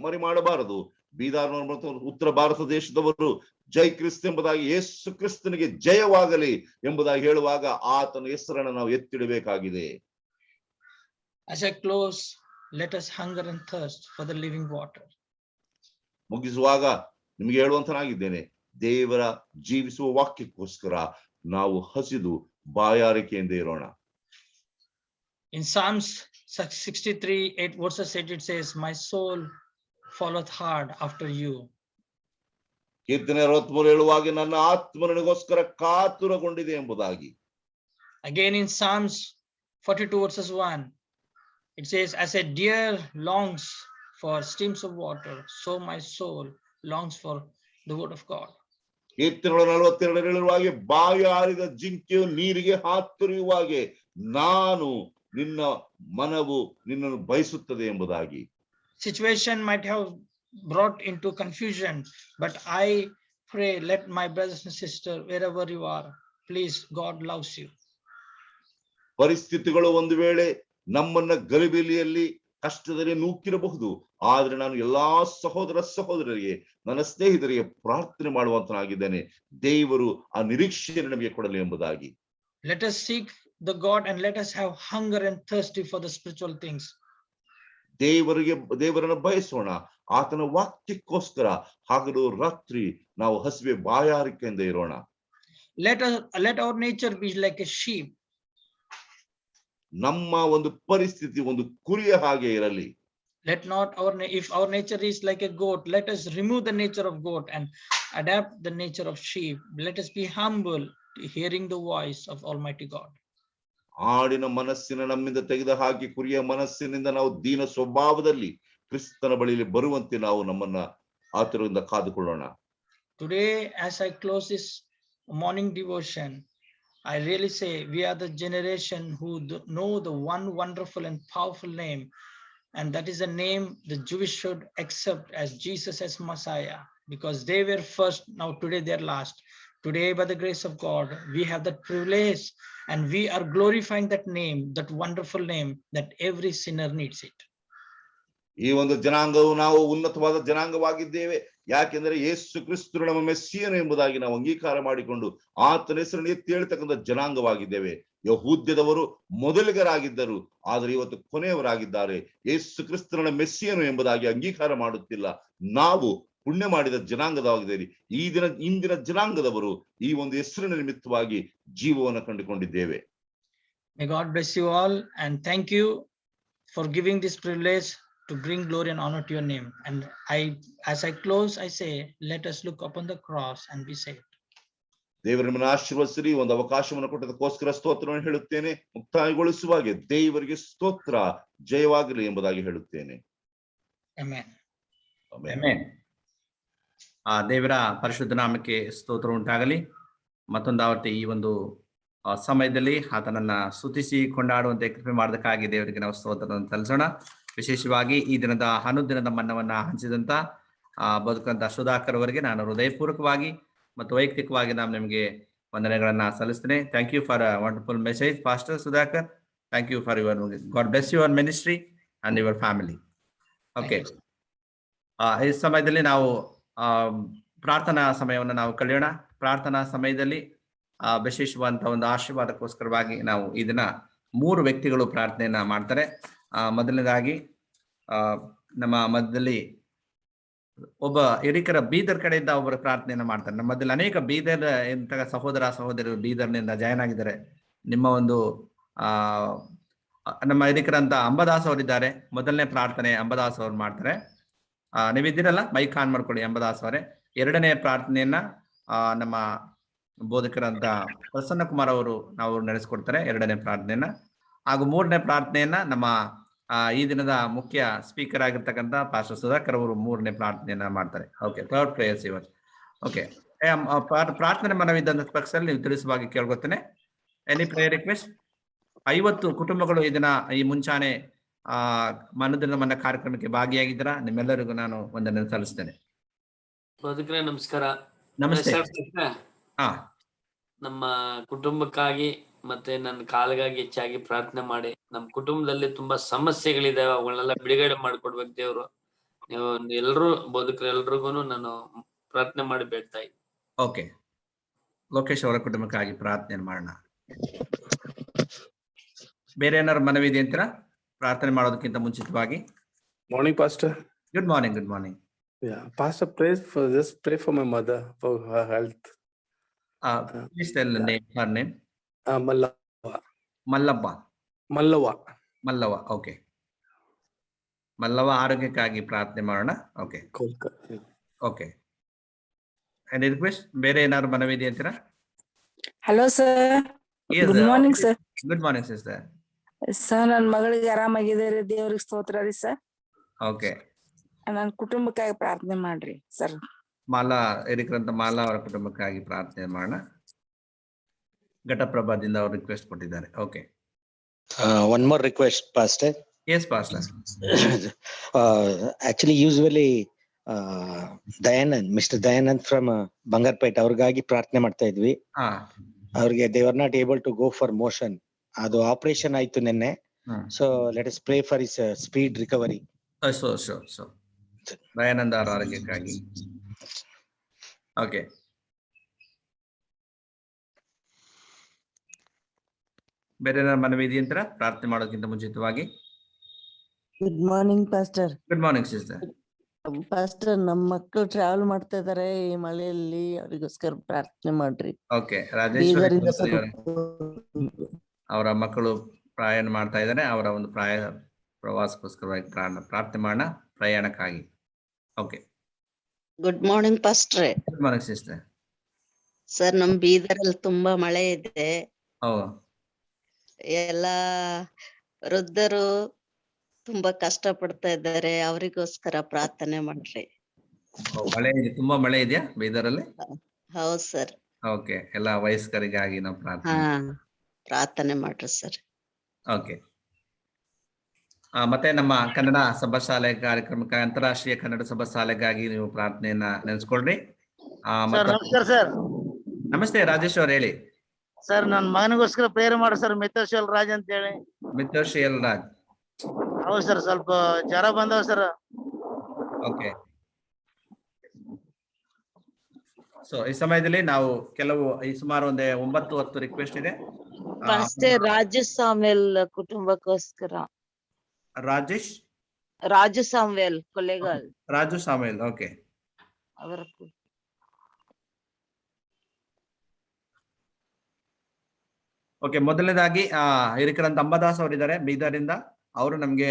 ಮರಿ ಮಾಡಬಾರದು. ಬೀದಾರ್ನವರು ಮತ್ತು ಉತ್ತರ ಭಾರತ ದೇಶದವರು ಜೈ ಕ್ರಿಸ್ತ ಎಂಬುದಾಗಿ, ಯೇಸು ಕ್ರಿಸ್ತನಿಗೆ ಜಯವಾಗಲಿ ಎಂಬುದಾಗಿ ಹೇಳುವಾಗ ಆತನ ಹೆಸರನ್ನು ನಾವು ಎತ್ತಿಡಬೇಕಾಗಿದೆ. As I close, let us hunger and thirst for the living water. ಮುಗಿಸುವಾಗ ನಿಮಗೆ ಹೇಳುವಂತನಾಗಿದ್ದೇನೆ, ದೇವರ ಜೀವಿಸುವ ವಾಕ್ಯಕ್ಕೋಸ್ಕರ ನಾವು ಹಸಿದು ಬಾಯಾರಿಕೆಯಿಂದ ಇರೋಣ. In Psalms 63, 8 verses 8, it says, my soul followeth hard after you. ಕೀರ್ತನೆ 63 ಹೇಳುವಾಗ ನನ್ನ ಆತ್ಮ ನನಗೋಸ್ಕರ ಕಾತುರಗೊಂಡಿದೆ ಎಂಬುದಾಗಿ. Again in Psalms 42 verses 1, it says, as a deer longs for streams of water, so my soul longs for the word of God. ಕೀರ್ತನೆಗಳು 42 ಹೇಳುವ ಹಾಗೆ ಬಾಯಾರಿದ ಜಿಂಕೆಯು ನೀರಿಗೆ ಹಾತೊರೆಯುವ ಹಾಗೆ ನಾನು ನಿನ್ನ ಮನವು ನಿನ್ನನ್ನು ಬಯಸುತ್ತದೆ ಎಂಬುದಾಗಿ. Situation might have brought into confusion, but I pray, let my brothers and sisters, wherever you are, please, God loves you. ಪರಿಸ್ಥಿತಿಗಳು ಒಂದು ವೇಳೆ ನಮ್ಮನ್ನ ಗಲಿಬಿಲಿಯಲ್ಲಿ ಕಷ್ಟದಲ್ಲಿ ನೂಕಿರಬಹುದು, ಆದ್ರೆ ನಾನು ಎಲ್ಲಾ ಸಹೋದರ ಸಹೋದರರಿಗೆ ನನ್ನ ಸ್ನೇಹಿತರಿಗೆ ಪ್ರಾರ್ಥನೆ ಮಾಡುವಂತನಾಗಿದ್ದೇನೆ, ದೇವರು ಆ ನಿರೀಕ್ಷೆಯನ್ನು ನಮಗೆ ಕೊಡಲಿ ಎಂಬುದಾಗಿ. Let us seek the God and let us have hunger and thirsty for the spiritual things. ದೇವರನ್ನು ಬಯಸೋಣ, ಆತನ ವಾಕ್ಯಕ್ಕೋಸ್ಕರ ಹಗಲು ರಾತ್ರಿ ನಾವು ಹಸಿವೆ ಬಾಯಾರಿಕೆಯಿಂದ ಇರೋಣ. Let our nature be like a sheep. ನಮ್ಮ ಒಂದು ಪರಿಸ್ಥಿತಿ ಒಂದು ಕುರಿಯ ಹಾಗೆ ಇರಲಿ. Let not if our nature is like a goat, let us remove the nature of goat and adapt the nature of sheep. Let us be humble, hearing the voice of Almighty God. ಆಡಿನ ಮನಸ್ಸಿನ ನಮ್ಮಿಂದ ತೆಗೆದು ಹಾಕಿ ಕುರಿಯ ಮನಸ್ಸಿನಿಂದ ನಾವು ದೀನ ಸ್ವಭಾವದಲ್ಲಿ ಕ್ರಿಸ್ತನ ಬಳಿಯಲ್ಲಿ ಬರುವಂತೆ ನಾವು ನಮ್ಮನ್ನ ಆತುರದಿಂದ ಕಾದುಕೊಳ್ಳೋಣ. Today, as I close this morning devotion, I really say we are the generation who know the one wonderful and powerful name, and that is a name the Jewish should accept as Jesus as Messiah, because they were first, now today they're last. Today, by the grace of God, we have that privilege and we are glorifying that name, that wonderful name that every sinner needs it. ಈ ಒಂದು ಜನಾಂಗವು ನಾವು ಉನ್ನತವಾದ ಜನಾಂಗವಾಗಿದ್ದೇವೆ, ಯಾಕೆಂದ್ರೆ ಯೇಸು ಕ್ರಿಸ್ತನು ನಮ್ಮ ಮೆಸ್ಸಿಯನು ಎಂಬುದಾಗಿ ನಾವು ಅಂಗೀಕಾರ ಮಾಡಿಕೊಂಡು ಆತನ ಹೆಸರನ್ನು ಎತ್ತಿ ಹೇಳ್ತಕ್ಕಂಥ ಜನಾಂಗವಾಗಿದ್ದೇವೆ. ಯಹೂದ್ಯದವರು ಮೊದಲಿಗರಾಗಿದ್ದರು, ಆದರೆ ಇವತ್ತು ಕೊನೆಯವರಾಗಿದ್ದಾರೆ. ಯೇಸು ಕ್ರಿಸ್ತನ ಮೆಸ್ಸಿಯನು ಎಂಬುದಾಗಿ ಅಂಗೀಕಾರ ಮಾಡುತ್ತಿಲ್ಲ. ನಾವು ಪುಣ್ಯ ಮಾಡಿದ ಜನಾಂಗದವಾಗಿದ್ದೇವೆ. ಇಂದಿನ ಜನಾಂಗದವರು ಈ ಒಂದು ಹೆಸರಿನ ನಿಮಿತ್ತವಾಗಿ ಜೀವವನ್ನು ಕಂಡುಕೊಂಡಿದ್ದೇವೆ. May God bless you all, and thank you for giving this privilege to bring glory and honor to your name. And as I close, I say, let us look upon the cross and be saved. ದೇವರು ನಿಮ್ಮನ್ನು ಆಶೀರ್ವದಿಸಲಿ. ಒಂದು ಅವಕಾಶವನ್ನು ಕೊಟ್ಟದಕ್ಕೋಸ್ಕರ ಸ್ತೋತ್ರವನ್ನು ಹೇಳುತ್ತೇನೆ. ಮುಕ್ತಾಯಗೊಳಿಸುವಾಗೆ ದೇವರಿಗೆ ಸ್ತೋತ್ರ, ಜಯವಾಗಲಿ ಎಂಬುದಾಗಿ ಹೇಳುತ್ತೇನೆ. Amen. ಆಮೆನ್. ದೇವರ ಪರಿಶುದ್ಧ ನಾಮಕ್ಕೆ ಸ್ತೋತ್ರ ಉಂಟಾಗಲಿ. ಮತ್ತೊಂದು ಆವರ್ತಿ ಈ ಒಂದು ಸಮಯದಲ್ಲಿ ಆತನನ್ನ ಸ್ತುತಿಸಿ ಕೊಂಡಾಡುವಂತೆ ಕೃಪೆ ಮಾಡೋದಕ್ಕಾಗಿ ದೇವರಿಗೆ ನಾವು ಸ್ತೋತ್ರವನ್ನು ಸಲ್ಲಿಸೋಣ. ವಿಶೇಷವಾಗಿ ಈ ದಿನದ ಅನುದಿನದ ಮನ್ನವನ್ನ ಹಂಚಿದಂತ ಬದುಕಂತ ಸುಧಾಕರ್ ಅವರಿಗೆ ನಾನು ಹೃದಯಪೂರ್ವಕವಾಗಿ ಮತ್ತು ವೈಯಕ್ತಿಕವಾಗಿ ನಾನು ನಿಮಗೆ ವಂದನೆಗಳನ್ನ ಸಲ್ಲಿಸ್ತೇನೆ. Thank you for wonderful message pastor Sudhakar. Thank you for your God bless your ministry and your family. Okay, ಈ ಸಮಯದಲ್ಲಿ ನಾವು ಪ್ರಾರ್ಥನಾ ಸಮಯವನ್ನು ನಾವು ಕಳೆಯೋಣ. ಪ್ರಾರ್ಥನಾ ಸಮಯದಲ್ಲಿ ವಿಶೇಷವಾದಂತಹ ಒಂದು ಆಶೀರ್ವಾದಕ್ಕೋಸ್ಕರವಾಗಿ ನಾವು ಈ ದಿನ 3 ವ್ಯಕ್ತಿಗಳು ಪ್ರಾರ್ಥನೆಯನ್ನ ಮಾಡ್ತಾರೆ. ಮೊದಲನೇದಾಗಿ ನಮ್ಮ ಮಧ್ಯದಲ್ಲಿ ಒಬ್ಬ ಹಿರಿಕರ ಬೀದರ್ ಕಡೆಯಿಂದ ಒಬ್ಬರು ಪ್ರಾರ್ಥನೆಯನ್ನ ಮಾಡ್ತಾರೆ. ನಮ್ಮ ಮಧ್ಯದಲ್ಲಿ ಅನೇಕ ಬೀದರ್ ಇಂತಹ ಸಹೋದರ ಸಹೋದರರು ಬೀದರ್ನಿಂದ ಜಾಯ್ನ್ ಆಗಿದ್ದಾರೆ. ನಿಮ್ಮ ಒಂದು ನಮ್ಮ ಹಿರಿಕರಂತ ಅಂಬದಾಸ್ ಅವರಿದ್ದಾರೆ. ಮೊದಲನೇ ಪ್ರಾರ್ಥನೆ ಅಂಬದಾಸ್ ಅವ್ರು ಮಾಡ್ತಾರೆ. ನೀವಿದ್ದೀರಲ್ಲ, ಮೈಕ್ ಆನ್ ಮಾಡ್ಕೊಳ್ಳಿ ಅಂಬದಾಸ್ ಅವರೇ. 2ನೇ ಪ್ರಾರ್ಥನೆಯನ್ನ ನಮ್ಮ ಬೋಧಕರಂತ ಪ್ರಸನ್ನ ಕುಮಾರ್ ಅವರು ನಾವು ನಡೆಸ್ಕೊಡ್ತಾರೆ 2ನೇ ಪ್ರಾರ್ಥನೆಯನ್ನ. ಹಾಗೂ 3ನೇ ಪ್ರಾರ್ಥನೆಯನ್ನ ನಮ್ಮ ಈ ದಿನದ ಮುಖ್ಯ ಸ್ಪೀಕರ್ ಆಗಿರ್ತಕ್ಕಂಥ ಪಾಸ್ಟರ್ ಸುಧಾಕರ್ ಅವರು 3ನೇ ಪ್ರಾರ್ಥನೆಯನ್ನ ಮಾಡ್ತಾರೆ. ಓಕೆ, ಥರ್ಡ್ ಪ್ರೇಯರ್ಸ್ ಇವತ್ತು. ಓಕೆ, ಪ್ರಾರ್ಥನೆ ಮನವಿದ್ದಂತ ಪಕ್ಷದಲ್ಲಿ ನೀವು ತಿಳಿಸುವಾಗಿ ಕೇಳ್ಕೊತೇನೆ. Any prayer request? 50 ಕುಟುಂಬಗಳು ಈ ದಿನ ಈ ಮುಂಚಾನೆ ಮನದಿನ ಮನ್ನ ಕಾರ್ಯಕ್ರಮಕ್ಕೆ ಭಾಗಿಯಾಗಿದ್ದೀರಾ. ನಿಮ್ಮೆಲ್ಲರಿಗೂ ನಾನು ವಂದನೆ ಸಲ್ಲಿಸ್ತೇನೆ. ನಮಸ್ಕಾರ. ನಮಸ್ತೆ. ನಮ್ಮ ಕುಟುಂಬಕ್ಕಾಗಿ ಮತ್ತೆ ನನ್ನ ಕಾಲಿಗಾಗಿ ಹೆಚ್ಚಾಗಿ ಪ್ರಾರ್ಥನೆ ಮಾಡಿ. ನಮ್ಮ ಕುಟುಂಬದಲ್ಲಿ ತುಂಬಾ ಸಮಸ್ಯೆಗಳಿದಾವೆ, ಅವುಗಳನ್ನೆಲ್ಲ ಬಿಡುಗಡೆ ಮಾಡ್ಕೊಡ್ಬೇಕು ದೇವ್ರು. ನೀವು ಎಲ್ರು ಬದುಕರೆಲ್ರಿಗೂ ನಾನು ಪ್ರಾರ್ಥನೆ ಮಾಡಿ ಬೇಡ್ತಾ ಇದ್ದೀನಿ. ಓಕೆ, ಲೋಕೇಶ್ ಅವರ ಕುಟುಂಬಕ್ಕಾಗಿ ಪ್ರಾರ್ಥನೆ ಮಾಡೋಣ. ಬೇರೆ ಏನಾದ್ರು ಮನವಿ ಇದೆ ಅಂತೀರಾ ಪ್ರಾರ್ಥನೆ ಮಾಡೋದಕ್ಕಿಂತ ಮುಂಚಿತವಾಗಿ? Morning, Pastor. Good morning. Good morning. Yeah, Pastor, pray for my mother for her health. Please tell the name, her name. Mallappa Mallavva. Mallava. Okay, Mallava ಆರೋಗ್ಯಕ್ಕಾಗಿ ಪ್ರಾರ್ಥನೆ ಮಾಡೋಣ. Okay okay. Any request? ಬೇರೆ ಏನಾದ್ರು ಮನವಿ ಇದೆಯಾ ಅಂತೀರಾ? Hello sir, good morning sir. Good morning sister. Sir, ನನ್ನ ಮಗಳಿಗೆ ಆರಾಮಾಗಿದೆ ರೀ, ದೇವ್ರಿಗೆ ಸ್ತೋತ್ರ ರೀ ಸರ್. ಓಕೆ, ನನ್ನ ಕುಟುಂಬಕ್ಕಾಗಿ ಪ್ರಾರ್ಥನೆ ಮಾಡ್ರಿ ಸರ್. ಮಾಲಾ ಹಿರಿಕರಂತ ಮಾಲಾ ಅವರ ಕುಟುಂಬಕ್ಕಾಗಿ ಪ್ರಾರ್ಥನೆ ಮಾಡೋಣ. ಘಟಪ್ರಭಾದಿಂದ ಅವರು ರಿಕ್ವೆಸ್ಟ್ ಕೊಟ್ಟಿದ್ದಾರೆ. Okay, one more request, Pastor. Yes, Pastor. Actually, usually Dayanand, Mr. Dayanand from Bangarpet, ಅವ್ರಿಗಾಗಿ ಪ್ರಾರ್ಥನೆ ಮಾಡ್ತಾ ಇದ್ವಿ. ಅವ್ರಿಗೆ they were not able to go for motion. ಅದು ಆಪರೇಷನ್ ಆಯ್ತು ನಿನ್ನೆ. So let us pray for his speed recovery. So Dayananda ಅವರ ಆರೋಗ್ಯಕ್ಕಾಗಿ. Okay, ಬೇರೆ ಏನಾದ್ರು ಮನವಿ ಇದೆಯಂತೀರಾ ಪ್ರಾರ್ಥನೆ ಮಾಡೋದಕ್ಕಿಂತ ಮುಂಚಿತವಾಗಿ? Good morning pastor. Good morning sister. Pastor, ನಮ್ಮ ಮಕ್ಕಳು ಟ್ರಾವೆಲ್ ಮಾಡ್ತಾ ಇದಾರೆ ಈ ಮಳೆಯಲ್ಲಿ, ಅವರಿಗೋಸ್ಕರ ಪ್ರಾರ್ಥನೆ ಮಾಡ್ರಿ. ಓಕೆ, ರಾಜೇಶ್ವರಿ ಅವರ ಮಕ್ಕಳು ಪ್ರಯಾಣ ಮಾಡ್ತಾ ಇದ್ದಾರೆ, ಅವರ ಒಂದು ಪ್ರವಾಸಕ್ಕೋಸ್ಕರವಾಗಿ ಪ್ರಾರ್ಥನೆ ಮಾಡೋಣ, ಪ್ರಯಾಣಕ್ಕಾಗಿ. ಓಕೆ, ಗುಡ್ ಮಾರ್ನಿಂಗ್ ಪಾಸ್ಟ್ರೆ. Good morning sister. ಸರ್, ನಮ್ ಬೀದರಲ್ಲಿ ತುಂಬಾ ಮಳೆ ಇದೆ. ಎಲ್ಲಾ ವೃದ್ಧರು ತುಂಬಾ ಕಷ್ಟ ಪಡ್ತಾ ಇದ್ದಾರೆ, ಅವರಿಗೋಸ್ಕರ ಪ್ರಾರ್ಥನೆ ಮಾಡ್ರಿ. ಮಳೆ ಇದೆ, ತುಂಬಾ ಮಳೆ ಇದೆಯಾ ಬೀದರಲ್ಲಿ? ಹೌದ್ ಸರ್. ಓಕೆ, ಎಲ್ಲ ವಯಸ್ಕರಿಗಾಗಿ ನಾವು ಪ್ರಾರ್ಥನೆ ಮಾಡ್ರಿ ಸರ್. ಓಕೆ, ಮತ್ತೆ ನಮ್ಮ ಕನ್ನಡ ಸಭಾ ಶಾಲೆ ಕಾರ್ಯಕ್ರಮಕ್ಕೆ, ಅಂತಾರಾಷ್ಟ್ರೀಯ ಕನ್ನಡ ಸಭಾ ಶಾಲೆಗಾಗಿ ನೀವು ಪ್ರಾರ್ಥನೆಯನ್ನ ನೆನೆಸ್ಕೊಳ್ರಿ. ನಮಸ್ಕಾರ ಸರ್. ನಮಸ್ತೆ ರಾಜೇಶ್ ಅವ್ರು, ಹೇಳಿ ಸರ್. ನನ್ನ ಮಗನಿಗೋಸ್ಕರ ಪ್ರೇಯರ್ ಮಾಡಿ ಸರ್, ಮಿತೋಶಿಯಲ್ ರಾಜ್ ಅಂತ ಹೇಳಿ. ಮಿತೋಶಿಯಲ್ ರಾಜ್? ಹೌದು ಸರ್, ಸ್ವಲ್ಪ ಜ್ವರ ಬಂದವ ಸರ್. ಓಕೆ, ಸೊ ಈ ಸಮಯದಲ್ಲಿ ನಾವು ಸುಮಾರು ಒಂದು 9-10 ರಿಕ್ವೆಸ್ಟ್ ಇದೆ. ರಾಜು ಸಾಮ್ವೆಲ್ ಕುಟುಂಬಕ್ಕೋಸ್ಕರ. ರಾಜು ಸಾಮ್ವೆಲ್ ಕೊಲೆಗಾಲ್. ರಾಜು ಸಾಮ್ವೆಲ್, ಓಕೆ. ಅವರ ಓಕೆ, ಮೊದಲನೇದಾಗಿ ಹಿರಿಕರಂತ ಅಂಬದಾಸ್ ಅವರಿದ್ದಾರೆ ಬೀದರಿಂದ. ಅವರು ನಮ್ಗೆ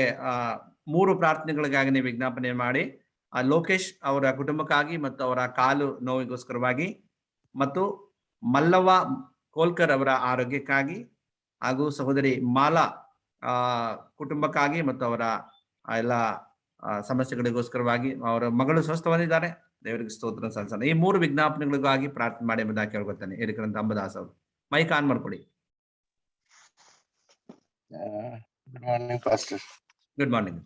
3 ಪ್ರಾರ್ಥನೆಗಳಿಗಾಗಿ ವಿಜ್ಞಾಪನೆ ಮಾಡಿ, ಲೋಕೇಶ್ ಅವರ ಕುಟುಂಬಕ್ಕಾಗಿ ಮತ್ತು ಅವರ ಕಾಲು ನೋವಿಗೋಸ್ಕರವಾಗಿ, ಮತ್ತು ಮಲ್ಲವ್ವ ಕೋಲ್ಕರ್ ಅವರ ಆರೋಗ್ಯಕ್ಕಾಗಿ, ಹಾಗೂ ಸಹೋದರಿ ಮಾಲಾ ಕುಟುಂಬಕ್ಕಾಗಿ ಮತ್ತು ಅವರ ಎಲ್ಲ ಸಮಸ್ಯೆಗಳಿಗೋಸ್ಕರವಾಗಿ, ಅವರ ಮಗಳು ಸ್ವಸ್ಥವಾಗಿದ್ದಾರೆ, ದೇವರಿಗೆ ಸ್ತೋತ್ರ ಸಲ್ಲಿಸೋಣ. ಈ 3 ವಿಜ್ಞಾಪನೆಗಳಿಗಾಗಿ ಪ್ರಾರ್ಥನೆ ಮಾಡಿ ಎಂಬುದಾಗಿ ಕೇಳ್ಕೊತಾನೆ ಹಿರಿಕರಂತ ಅಂಬದಾಸ್ ಅವರು. ಮೈಕ್ ಆನ್ ಮಾಡ್ಕೊಳ್ಳಿ. Good morning pastor. Good morning.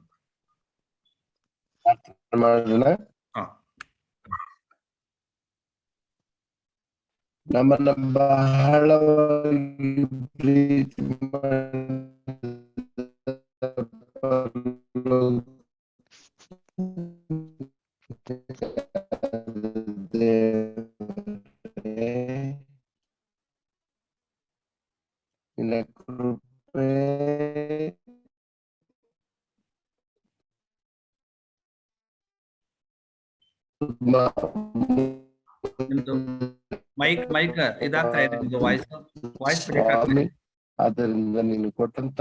ನಮ್ಮನ್ನ ಬಹಳವಾಗಿ ಪ್ರೀತಿ ಮೈಕ್ ಇದಾಗ್ತಾ ಇದೆ, ವಾಯ್ಸ್ ಬ್ರೇಕ್ ಆಗ್ತಾ ಇದೆ. ಆದ್ದರಿಂದ ನೀನು ಕೊಟ್ಟಂತ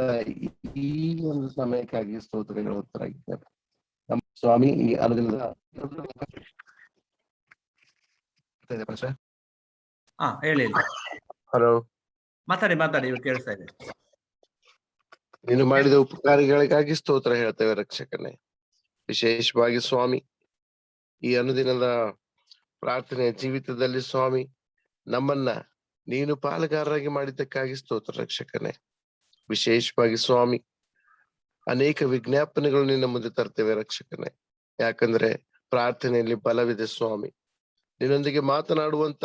ಈ ಒಂದು ಸಮಯಕ್ಕಾಗಿ ಸ್ತೋತ್ರಗಳು ಉತ್ತರಾಗಿದ್ದೇವೆ ನಮ್ಮ ಸ್ವಾಮಿ. ಈ ಅನುದಿನದ ಹೇಳಿ. ಹಲೋ, ಮಾತಾಡಿ, ಇವಾಗ ಕೇಳಿಸ್ತಾ ಇದೆ. ನೀನು ಮಾಡಿದ ಉಪಕಾರಗಳಿಗಾಗಿ ಸ್ತೋತ್ರ ಹೇಳ್ತೇವೆ ರಕ್ಷಕನೇ. ವಿಶೇಷವಾಗಿ ಸ್ವಾಮಿ, ಈ ಅನುದಿನದ ಪ್ರಾರ್ಥನೆಯ ಜೀವಿತದಲ್ಲಿ ಸ್ವಾಮಿ, ನಮ್ಮನ್ನ ನೀನು ಪಾಲುಗಾರರಾಗಿ ಮಾಡಿದ್ದಕ್ಕಾಗಿ ಸ್ತೋತ್ರ ರಕ್ಷಕನೇ. ವಿಶೇಷವಾಗಿ ಸ್ವಾಮಿ, ಅನೇಕ ವಿಜ್ಞಾಪನೆಗಳು ನಿನ್ನ ಮುಂದೆ ತರ್ತೇವೆ ರಕ್ಷಕನೇ. ಯಾಕಂದ್ರೆ ಪ್ರಾರ್ಥನೆಯಲ್ಲಿ ಬಲವಿದೆ ಸ್ವಾಮಿ. ನಿನ್ನೊಂದಿಗೆ ಮಾತನಾಡುವಂತ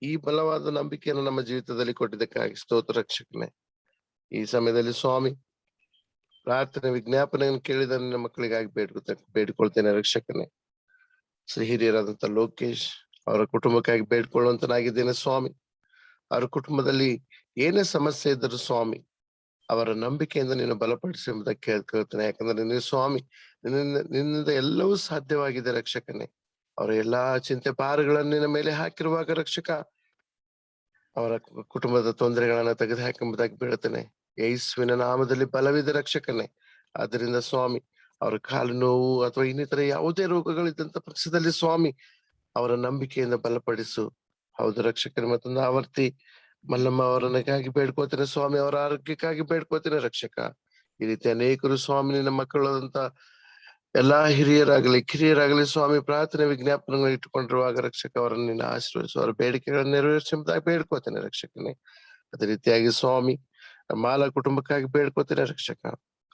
ಈ ಬಲವಾದ ನಂಬಿಕೆಯನ್ನು ನಮ್ಮ ಜೀವಿತದಲ್ಲಿ ಕೊಟ್ಟಿದ್ದಕ್ಕಾಗಿ ಸ್ತೋತ್ರ ರಕ್ಷಕನೇ. ಈ ಸಮಯದಲ್ಲಿ ಸ್ವಾಮಿ, ಪ್ರಾರ್ಥನೆ ವಿಜ್ಞಾಪನೆಯನ್ನು ಕೇಳಿದ ನಿನ್ನ ಮಕ್ಕಳಿಗಾಗಿ ಬೇಡಿಕೊಳ್ತೇನೆ ರಕ್ಷಕನೇ. ಶ್ರೀ ಹಿರಿಯರಾದಂತ ಲೋಕೇಶ್ ಅವರ ಕುಟುಂಬಕ್ಕಾಗಿ ಬೇಡ್ಕೊಳ್ಳುವಂತನಾಗಿದ್ದೇನೆ ಸ್ವಾಮಿ. ಅವರ ಕುಟುಂಬದಲ್ಲಿ ಏನೇ ಸಮಸ್ಯೆ ಇದ್ದರೂ ಸ್ವಾಮಿ, ಅವರ ನಂಬಿಕೆಯಿಂದ ನೀನು ಬಲಪಡಿಸಿ ಎಂಬುದಕ್ಕೆ ಕೇಳ್ತೇನೆ. ಯಾಕಂದ್ರೆ ನೀನು ಸ್ವಾಮಿ, ನಿನ್ನಿಂದ ಎಲ್ಲವೂ ಸಾಧ್ಯವಾಗಿದೆ ರಕ್ಷಕನೇ. ಅವರ ಎಲ್ಲಾ ಚಿಂತೆ ಭಾರಗಳನ್ನು ನಿನ್ನ ಮೇಲೆ ಹಾಕಿರುವಾಗ ರಕ್ಷಕ, ಅವರ ಕುಟುಂಬದ ತೊಂದರೆಗಳನ್ನ ತೆಗೆದುಹಾಕೆಂಬುದಾಗಿ ಬೀಳುತ್ತೇನೆ. ಯೇಸುವಿನ ನಾಮದಲ್ಲಿ ಬಲವಿದ ರಕ್ಷಕನೇ. ಆದ್ದರಿಂದ ಸ್ವಾಮಿ, ಅವರ ಕಾಲು ನೋವು ಅಥವಾ ಇನ್ನಿತರ ಯಾವುದೇ ರೋಗಗಳಿದ್ದಂತ ಪಕ್ಷದಲ್ಲಿ ಸ್ವಾಮಿ ಅವರ ನಂಬಿಕೆಯಿಂದ ಬಲಪಡಿಸು. ಹೌದು ರಕ್ಷಕನೇ. ಮತ್ತೊಂದು ಆವರ್ತಿ ಮಲ್ಲಮ್ಮ ಅವರನ್ನಕ್ಕಾಗಿ ಬೇಡ್ಕೋತೇನೆ ಸ್ವಾಮಿ, ಅವರ ಆರೋಗ್ಯಕ್ಕಾಗಿ ಬೇಡ್ಕೋತೇನೆ ರಕ್ಷಕ. ಈ ರೀತಿ ಅನೇಕರು ಸ್ವಾಮಿ ನಿನ್ನ ಮಕ್ಕಳಾದಂತ ಎಲ್ಲಾ ಹಿರಿಯರಾಗಲಿ ಕಿರಿಯರಾಗಲಿ ಸ್ವಾಮಿ ಪ್ರಾರ್ಥನೆ ವಿಜ್ಞಾಪನೆಗಳನ್ನ ಇಟ್ಟುಕೊಂಡಿರುವಾಗ ರಕ್ಷಕ ಅವರನ್ನು ನಿನ್ನ ಆಶೀರ್ವದಿಸು, ಅವರ ಬೇಡಿಕೆಗಳನ್ನು ನೆರವೇರಿಸುವುದಾಗಿ ಬೇಡ್ಕೋತೇನೆ ರಕ್ಷಕನೇ. ಅದೇ ರೀತಿಯಾಗಿ ಸ್ವಾಮಿ ಮಾಲಾ ಕುಟುಂಬಕ್ಕಾಗಿ ಬೇಡ್ಕೋತೇನೆ ರಕ್ಷಕ,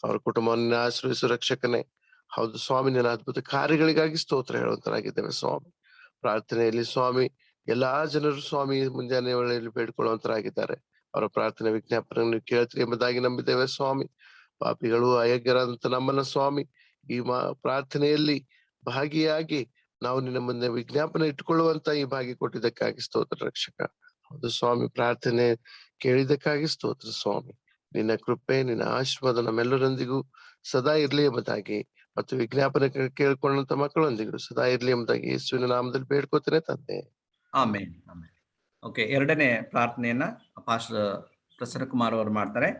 ಅವರ ಕುಟುಂಬವನ್ನು ಆಶ್ರಯಿಸು ರಕ್ಷಕನೇ. ಹೌದು ಸ್ವಾಮಿ, ನಿನ್ನ ಅದ್ಭುತ ಕಾರ್ಯಗಳಿಗಾಗಿ ಸ್ತೋತ್ರ ಹೇಳುವಂತರಾಗಿದ್ದೇವೆ ಸ್ವಾಮಿ. ಪ್ರಾರ್ಥನೆಯಲ್ಲಿ ಸ್ವಾಮಿ ಎಲ್ಲಾ ಜನರು ಸ್ವಾಮಿ ಮುಂಜಾನೆ ವೇಳೆಯಲ್ಲಿ ಬೇಡ್ಕೊಳ್ಳುವಂತರಾಗಿದ್ದಾರೆ. ಅವರ ಪ್ರಾರ್ಥನೆ ವಿಜ್ಞಾಪನೆಯನ್ನು ಕೇಳ್ತೀರಿ ಎಂಬುದಾಗಿ ನಂಬಿದ್ದೇವೆ ಸ್ವಾಮಿ. ಪಾಪಿಗಳು ಅಯೋಗ್ಯರಾದಂತ ನಮ್ಮನ್ನ ಸ್ವಾಮಿ ಈ ಪ್ರಾರ್ಥನೆಯಲ್ಲಿ ಭಾಗಿಯಾಗಿ ನಾವು ನಿನ್ನ ಮುಂದೆ ವಿಜ್ಞಾಪನೆ ಇಟ್ಟುಕೊಳ್ಳುವಂತ ಈ ಭಾಗಿ ಕೊಟ್ಟಿದ್ದಕ್ಕಾಗಿ ಸ್ತೋತ್ರ ರಕ್ಷಕ. ಹೌದು ಸ್ವಾಮಿ, ಪ್ರಾರ್ಥನೆ ಕೇಳಿದ್ದಕ್ಕಾಗಿ ಸ್ತೋತ್ರ ಸ್ವಾಮಿ. ನಿನ್ನ ಕೃಪೆ ನಿನ್ನ ಆಶೀರ್ವಾದ ನಮ್ಮೆಲ್ಲರೊಂದಿಗೂ ಸದಾ ಇರ್ಲಿ ಎಂಬುದಾಗಿ ಮತ್ತು ವಿಜ್ಞಾಪನೆ ಕೇಳ್ಕೊಂಡಂತ ಮಕ್ಕಳೊಂದಿಗೂ ಸದಾ ಇರ್ಲಿ ಎಂಬುದಾಗಿ ಯೇಸುವಿನ ನಾಮದಲ್ಲಿ ಬೇಡ್ಕೋತೇನೆ ತಂದೆ. ಆಮೇನ್ ಆಮೇನ್. ಓಕೆ, ಎರಡನೇ ಪ್ರಾರ್ಥನೆಯನ್ನ ಪಾಸ್ಟರ್ ಪ್ರಸನ್ನ ಕುಮಾರ್ ಅವರು ಮಾಡ್ತಾರೆ.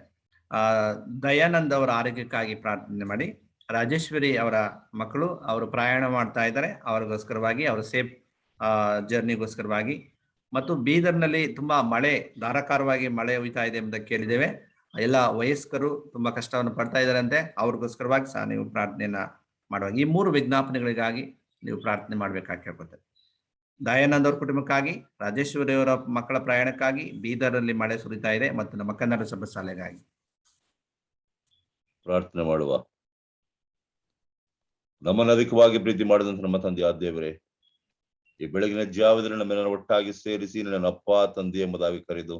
ದಯಾನಂದ್ ಅವರ ಆರೋಗ್ಯಕ್ಕಾಗಿ ಪ್ರಾರ್ಥನೆ ಮಾಡಿ. ರಾಜೇಶ್ವರಿ ಅವರ ಮಕ್ಕಳು ಅವರು ಪ್ರಯಾಣ ಮಾಡ್ತಾ ಇದ್ದಾರೆ, ಅವ್ರಿಗೋಸ್ಕರವಾಗಿ ಅವರ ಸೇಫ್ ಜರ್ನಿಗೋಸ್ಕರವಾಗಿ. ಮತ್ತು ಬೀದರ್ನಲ್ಲಿ ತುಂಬಾ ಮಳೆ, ಧಾರಾಕಾರವಾಗಿ ಮಳೆ ಹುಯ್ತಾ ಇದೆ ಎಂಬುದನ್ನು ಕೇಳಿದ್ದೇವೆ. ಎಲ್ಲ ವಯಸ್ಕರು ತುಂಬಾ ಕಷ್ಟವನ್ನು ಪಡ್ತಾ ಇದ್ದಾರಂತೆ, ಅವ್ರಿಗೋಸ್ಕರವಾಗಿ ಸಹ ನೀವು ಪ್ರಾರ್ಥನೆಯನ್ನ ಮಾಡುವಾಗ ಈ 3 ವಿಜ್ಞಾಪನೆಗಳಿಗಾಗಿ ನೀವು ಪ್ರಾರ್ಥನೆ ಮಾಡ್ಬೇಕಾಗಿ ಕೇಳ್ಕೊತಾರೆ. ದಯಾನಂದ್ ಅವ್ರ ಕುಟುಂಬಕ್ಕಾಗಿ, ರಾಜೇಶ್ವರಿ ಅವರ ಮಕ್ಕಳ ಪ್ರಯಾಣಕ್ಕಾಗಿ, ಬೀದರ್ನಲ್ಲಿ ಮಳೆ ಸುರಿತಾ ಇದೆ ಮತ್ತು ನಮ್ಮ ಕನ್ನಡ ಸಭಾ ಶಾಲೆಗಾಗಿ ಪ್ರಾರ್ಥನೆ ಮಾಡುವ. ನಮ್ಮನ್ನು ಅಧಿಕವಾಗಿ ಪ್ರೀತಿ ಮಾಡಿದಂತ ನಮ್ಮ ತಂದೆಯಾದ ದೇವರೇ, ಈ ಬೆಳಗಿನ ಜಾವದಲ್ಲಿ ನಮ್ಮನ್ನು ಒಟ್ಟಾಗಿ ಸೇರಿಸಿ ನನ್ನ ಅಪ್ಪ ತಂದೆ ಎಂಬುದಾಗಿ ಕರೆದು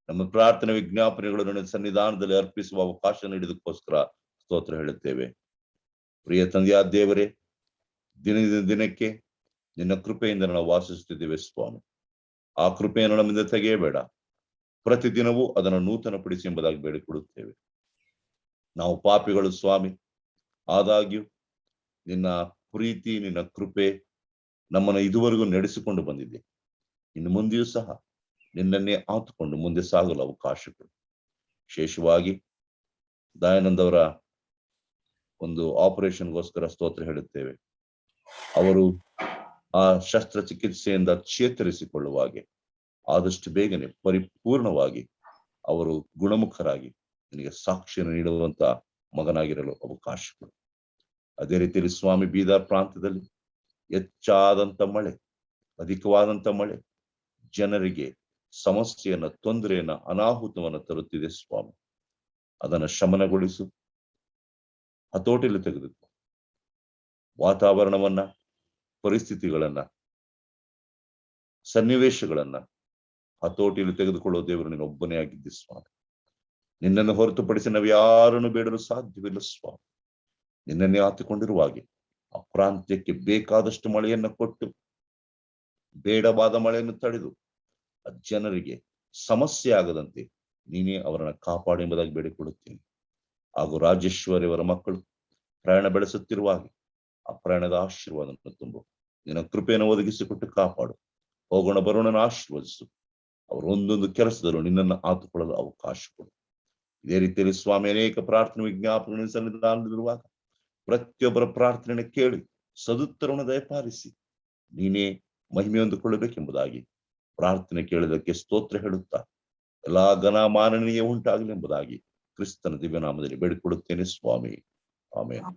ನಮ್ಮ ಪ್ರಾರ್ಥನೆ ವಿಜ್ಞಾಪನೆಗಳು ನನ್ನ ಸನ್ನಿಧಾನದಲ್ಲಿ ಅರ್ಪಿಸುವ ಅವಕಾಶ ನೀಡಿದಕ್ಕೋಸ್ಕರ ಸ್ತೋತ್ರ ಹೇಳುತ್ತೇವೆ. ಪ್ರಿಯ ತಂದೆಯಾದ ದೇವರೇ, ದಿನದಿಂದ ದಿನಕ್ಕೆ ನಿನ್ನ ಕೃಪೆಯಿಂದ ನಾವು ವಾಸಿಸುತ್ತಿದ್ದೇವೆ ಸ್ವಾಮಿ. ಆ ಕೃಪೆಯನ್ನು ನಮ್ಮಿಂದ ತೆಗೆಯಬೇಡ, ಪ್ರತಿದಿನವೂ ಅದನ್ನು ನೂತನಪಡಿಸಿ ಎಂಬುದಾಗಿ ಬೇಡಿಕೊಡುತ್ತೇವೆ. ನಾವು ಪಾಪಿಗಳು ಸ್ವಾಮಿ, ಆದಾಗ್ಯೂ ನಿನ್ನ ಪ್ರೀತಿ ನಿನ್ನ ಕೃಪೆ ನಮ್ಮನ್ನು ಇದುವರೆಗೂ ನಡೆಸಿಕೊಂಡು ಬಂದಿದೆ. ಇನ್ನು ಮುಂದೆಯೂ ಸಹ ನಿನ್ನನ್ನೇ ಆತುಕೊಂಡು ಮುಂದೆ ಸಾಗಲು ಅವಕಾಶಗಳು. ವಿಶೇಷವಾಗಿ ದಯಾನಂದ್ ಅವರ ಒಂದು ಆಪರೇಷನ್ಗೋಸ್ಕರ ಸ್ತೋತ್ರ ಹೇಳುತ್ತೇವೆ. ಅವರು ಆ ಶಸ್ತ್ರಚಿಕಿತ್ಸೆಯಿಂದ ಚೇತರಿಸಿಕೊಳ್ಳುವಾಗೆ ಆದಷ್ಟು ಬೇಗನೆ ಪರಿಪೂರ್ಣವಾಗಿ ಅವರು ಗುಣಮುಖರಾಗಿ ನಿನಗೆ ಸಾಕ್ಷಿಯನ್ನು ನೀಡುವಂತ ಮಗನಾಗಿರಲು ಅವಕಾಶಗಳು. ಅದೇ ರೀತಿಯಲ್ಲಿ ಸ್ವಾಮಿ, ಬೀದರ್ ಪ್ರಾಂತದಲ್ಲಿ ಹೆಚ್ಚಾದಂತ ಮಳೆ, ಅಧಿಕವಾದಂತ ಮಳೆ ಜನರಿಗೆ ಸಮಸ್ಯೆಯನ್ನ, ತೊಂದರೆಯನ್ನ, ಅನಾಹುತವನ್ನ ತರುತ್ತಿದೆ ಸ್ವಾಮಿ. ಅದನ್ನು ಶಮನಗೊಳಿಸು, ಹತೋಟಿಯಲ್ಲಿ ತೆಗೆದುಕೊ. ವಾತಾವರಣವನ್ನ, ಪರಿಸ್ಥಿತಿಗಳನ್ನ, ಸನ್ನಿವೇಶಗಳನ್ನ ಹತೋಟಿಯಲ್ಲಿ ತೆಗೆದುಕೊಳ್ಳುವ ದೇವರು ನೀನು ಒಬ್ಬನೇ ಆಗಿದ್ದಿ ಸ್ವಾಮಿ. ನಿನ್ನನ್ನು ಹೊರತುಪಡಿಸಿ ನಾವು ಯಾರನ್ನು ಬೇಡಲು ಸಾಧ್ಯವಿಲ್ಲ ಸ್ವಾಮಿ. ನಿನ್ನನ್ನೇ ಆತುಕೊಂಡಿರುವಾಗೆ ಆ ಪ್ರಾಂತ್ಯಕ್ಕೆ ಬೇಕಾದಷ್ಟು ಮಳೆಯನ್ನ ಕೊಟ್ಟು, ಬೇಡವಾದ ಮಳೆಯನ್ನು ತಡೆದು ಆ ಜನರಿಗೆ ಸಮಸ್ಯೆ ಆಗದಂತೆ ನೀನೇ ಅವರನ್ನ ಕಾಪಾಡು ಎಂಬುದಾಗಿ ಬೇಡಿಕೊಳ್ಳುತ್ತೀನಿ. ಹಾಗೂ ರಾಜೇಶ್ವರಿ ಅವರ ಮಕ್ಕಳು ಪ್ರಯಾಣ ಬೆಳೆಸುತ್ತಿರುವಾಗೆ ಆ ಪ್ರಯಾಣದ ಆಶೀರ್ವಾದವನ್ನು ತುಂಬು. ನಿನ್ನ ಕೃಪೆಯನ್ನು ಒದಗಿಸಿಕೊಟ್ಟು ಕಾಪಾಡು. ಹೋಗೋಣ ಬರೋಣನ ಆಶೀರ್ವದಿಸು. ಅವರು ಒಂದೊಂದು ಕೆಲಸದಲ್ಲೂ ನಿನ್ನನ್ನು ಆತುಕೊಳ್ಳಲು ಅವಕಾಶ ಕೊಡು. ಇದೇ ರೀತಿಯಲ್ಲಿ ಸ್ವಾಮಿ, ಅನೇಕ ಪ್ರಾರ್ಥನೆ ವಿಜ್ಞಾಪನೆ ಸನ್ನಿಧಾನದಲ್ಲಿರುವಾಗ ಪ್ರತಿಯೊಬ್ಬರ ಪ್ರಾರ್ಥನೆ ಕೇಳಿ ಸದುತ್ತರವನ್ನು ದಯಪಾಲಿಸಿ ನೀನೇ ಮಹಿಮೆ ಹೊಂದಿಕೊಳ್ಳಬೇಕೆಂಬುದಾಗಿ ಪ್ರಾರ್ಥನೆ ಕೇಳಿದಕ್ಕೆ ಸ್ತೋತ್ರ ಹೇಳುತ್ತಾ ಎಲ್ಲಾ ಘನ ಮಾನನೀಯ ಉಂಟಾಗಲಿ ಎಂಬುದಾಗಿ ಕ್ರಿಸ್ತನ ದಿವ್ಯನಾಮದಲ್ಲಿ ಬೇಡಿಕೊಳ್ಳುತ್ತೇನೆ ಸ್ವಾಮಿ. Amen.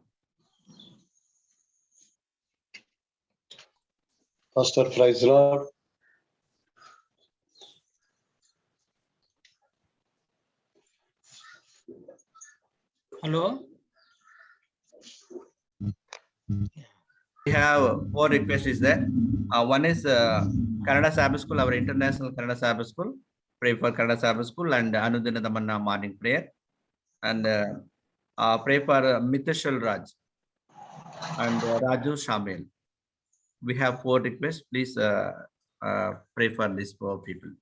Pastor, praise the Lord. Hello. We have 4 requests is there. One is Kannada Sabbath School, our international Kannada Sabbath School. Pray for Kannada Sabbath School and Anudina Damanna morning prayer. And pray for Mithashal Raj and Raju Shamil. We have 4 requests. Please pray for these 4 people.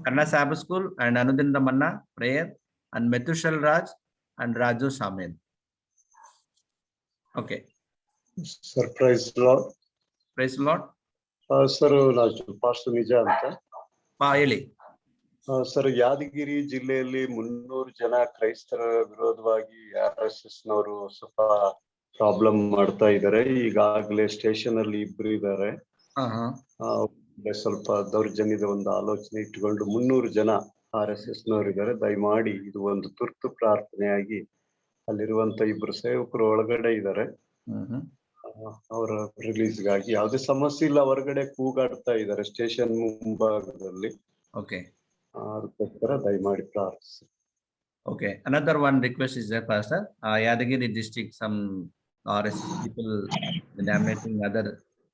Kannada Sabbath School and Anudina Damanna prayer and Mithashal Raj and Raju Shamil. Okay. Sir, praise the Lord. Praise the Lord. Sir, ನಾನು pastor ನಿಜ ಅಂತ ಹೇಳಿ. Sir, Yadgir ಜಿಲ್ಲೆಯಲ್ಲಿ 300 ಜನ ಕ್ರೈಸ್ತರ ವಿರೋಧವಾಗಿ RSS ನವರು ಸ್ವಲ್ಪ ಪ್ರಾಬ್ಲಮ್ ಮಾಡ್ತಾ ಇದ್ದಾರೆ. ಈಗಾಗಲೇ ಸ್ಟೇಷನ್ ಅಲ್ಲಿ 2 ಇದ್ದಾರೆ. ಸ್ವಲ್ಪ ದೌರ್ಜನ್ಯದ ಒಂದು ಆಲೋಚನೆ ಇಟ್ಟುಕೊಂಡು 300 ಜನ RSS ನವರಿದ್ದಾರೆ. ದಯಮಾಡಿ ಇದು ಒಂದು ತುರ್ತು ಪ್ರಾರ್ಥನೆಯಾಗಿ ಅಲ್ಲಿರುವಂತ 2 ಸೇವಕರು ಒಳಗಡೆ ಇದ್ದಾರೆ. ಅವರ ರಿಲೀಸ್ಗಾಗಿ ಯಾವುದೇ ಸಮಸ್ಯೆ ಇಲ್ಲ. ಹೊರಗಡೆ ಕೂಗಾಡ್ತಾ ಇದ್ದಾರೆ ಸ್ಟೇಷನ್ ಮುಂಭಾಗದಲ್ಲಿ. Okay. ಅದಕ್ಕೋಸ್ಕರ ದಯಮಾಡಿ ಪ್ರಾರ್ಥಿಸಿ. Okay. Another one request is there, Pastor. Yadagiri district, some RSS people damaging other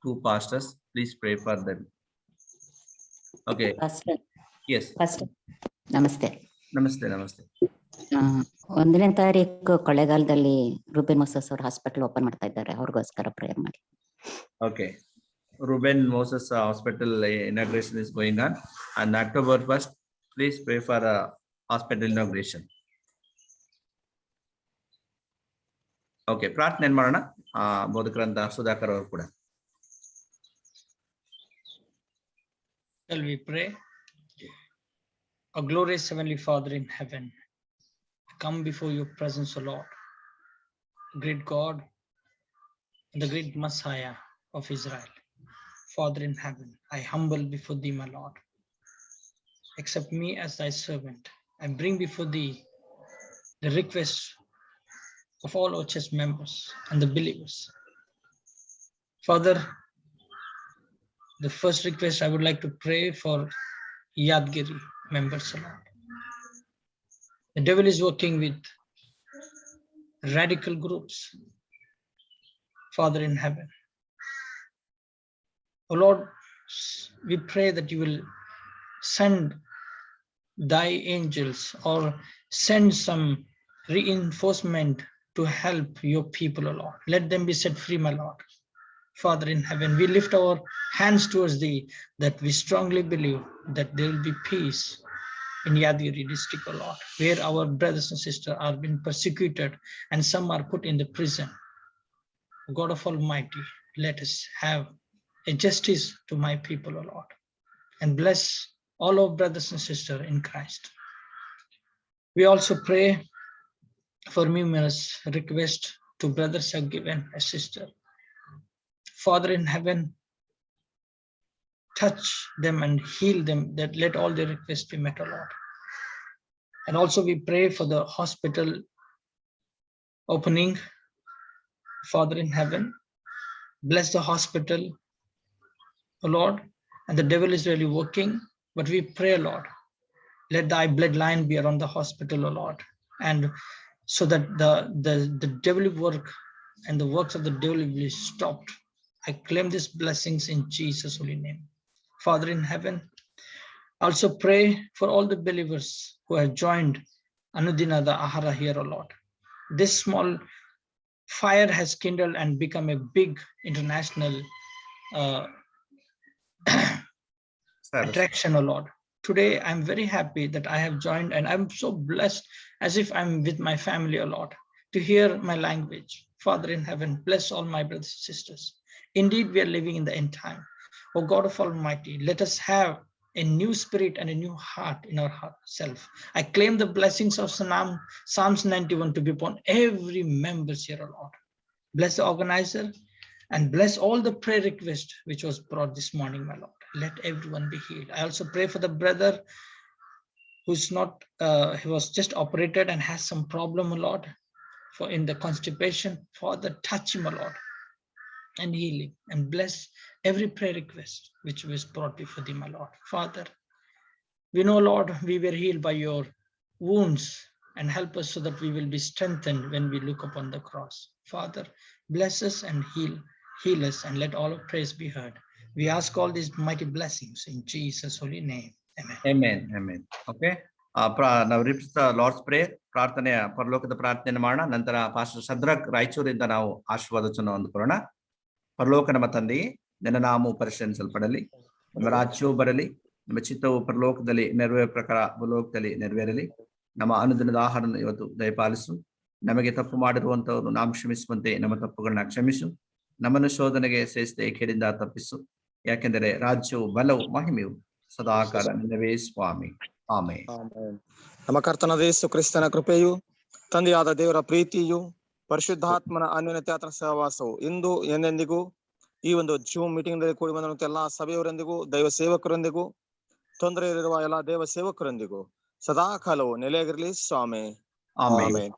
2 pastors. Please pray for them. Okay. Pastor. Yes. Pastor. ನಮಸ್ತೆ. ನಮಸ್ತೆ. ನಮಸ್ತೆ. 1ನೇ ತಾರೀಕು ಕೊಳ್ಳೇಗಾಲದಲ್ಲಿ ರೂಬೆನ್ ಮೋಸಸ್ ಅವರು ಹಾಸ್ಪಿಟಲ್ ಓಪನ್ ಮಾಡ್ತಾ ಇದ್ದಾರೆ. ಅವ್ರಿಗೋಸ್ಕರ ಪ್ರೇಯರ್ ಮಾಡಿ. Okay. Ruben Moses Hospital inauguration is going on, and October 1st, please pray for hospital inauguration. Okay, ಪ್ರಾರ್ಥನೆ ಮಾಡೋಣ. ಬೋಧಕರಂತ ಸುಧಾಕರ್ ಅವರು ಕೂಡ. Shall we pray? Our glorious Heavenly Father in heaven, I come before your presence, O Lord, great God, and the great Messiah of Israel. Father in heaven, I humble before thee, my Lord. Accept me as thy servant. I bring before thee the request of all our church members and the believers. Father, the first request I would like to pray for Yadgiri members, Lord. The devil is working with radical groups. Father in heaven, oh Lord, we pray that you will send thy angels or send some reinforcement to help your people, O Lord. Let them be set free, my Lord. Father in heaven, we lift our hands towards thee, that we strongly believe that there will be peace in Yadgiri district, O Lord, where our brothers and sisters are being persecuted and some are put in the prison. God of Almighty, let us have a justice to my people, O Lord, and bless all our brothers and sisters in Christ. We also pray for numerous requests to brothers have given a sister. Father in heaven, touch them and heal them, that let all their requests be met, O Lord. And also we pray for the hospital opening. Father in heaven, bless the hospital, O Lord, and the devil is really working, but we pray, Lord, let thy bloodline be around the hospital, O Lord, and so that the devil work and the works of the devil will be stopped. I claim these blessings in Jesus' holy name. Father in heaven, also pray for all the believers who have joined Anudinada Ahara here, O Lord. This small fire has kindled and become a big international attraction, O Lord. Today, I'm very happy that I have joined, and I'm so blessed as if I'm with my family, O Lord, to hear my language. Father in heaven, bless all my brothers and sisters. Indeed, we are living in the end time. O God of Almighty, let us have a new spirit and a new heart in our self. I claim the blessings of Psalms 91 to be upon every member here, O Lord. Bless the organizer and bless all the prayer requests which was brought this morning, my Lord. Let everyone be healed. I also pray for the brother who's not, he was just operated and has some problem, O Lord, for in the constipation. Father, touch him, O Lord, and heal him, and bless every prayer request which was brought before thee, my Lord. Father, we know, Lord, we were healed by your wounds, and help us so that we will be strengthened when we look upon the cross. Father, bless us and heal us, and let all of praise be heard. We ask all these mighty blessings in Jesus' holy name. Amen. Amen. Amen. Okay. ನಾವು repeat Lord's prayer, ಪ್ರಾರ್ಥನೆಯ ಪರಲೋಕದ ಪ್ರಾರ್ಥನೆ ಮಾಡೋಣ. ನಂತರ pastor Shadrach ರಾಯಚೂರಿಂದ ನಾವು ಆಶೀರ್ವಾದವನ್ನು ಹೊಂದಿಕೊಳ್ಳೋಣ. ಪರಲೋಕ ನಮ್ಮ ತಂದೆಯೇ, ನಿನ್ನ ನಾಮವು ಪರಿಶೀಲಿಸಲ್ಪಡಲಿ, ನಿಮ್ಮ ರಾಜ್ಯವು ಬರಲಿ, ನಿಮ್ಮ ಚಿತ್ತವು ಪರಲೋಕದಲ್ಲಿ ನೆರವೇರ ಪ್ರಕಾರ ಭೂಲೋಕದಲ್ಲಿ ನೆರವೇರಲಿ. ನಮ್ಮ ಅನುದಿನದ ಆಹಾರವನ್ನು ಇವತ್ತು ದಯಪಾಲಿಸು. ನಮಗೆ ತಪ್ಪು ಮಾಡಿರುವಂತವರು ನಾವು ಕ್ಷಮಿಸುವಂತೆ ನಮ್ಮ ತಪ್ಪುಗಳನ್ನ ಕ್ಷಮಿಸು. ನಮ್ಮನ್ನು ಶೋಧನೆಗೆ ಸೇರಿಸದೆ ಕೇಡಿಂದ ತಪ್ಪಿಸು. ಯಾಕೆಂದರೆ ರಾಜ್ಯವು, ಬಲವು, ಮಹಿಮೆಯು ಸದಾಕಾಲ ನಿನ್ನವೇ ಸ್ವಾಮಿ. ಆಮೆನ್. ಆಮೆನ್. ನಮ್ಮ ಕರ್ತನಾದ ಯೇಸು ಕ್ರಿಸ್ತನ ಕೃಪೆಯು, ತಂದೆಯಾದ ದೇವರ ಪ್ರೀತಿಯು, ಪರಿಶುದ್ಧಾತ್ಮನ ಅನ್ಯೋನ್ಯತೆ ಆತನ ಸಹವಾಸವು ಇಂದು ಎಂದೆಂದಿಗೂ ಈ ಒಂದು ಜೂಮ್ ಮೀಟಿಂಗ್ ನಲ್ಲಿ ಕೂಡಿ ಬಂದಂತ ಎಲ್ಲಾ ಸಭೆಯವರೊಂದಿಗೂ, ದೈವ ಸೇವಕರೊಂದಿಗೂ, ತೊಂದರೆಯಲ್ಲಿರುವ ಎಲ್ಲಾ ದೇವ ಸೇವಕರೊಂದಿಗೂ ಸದಾ ಕಾಲವು ನೆಲೆಯಾಗಿರ್ಲಿ ಸ್ವಾಮಿ. ಆಮೆನ್. ಆಮೆನ್.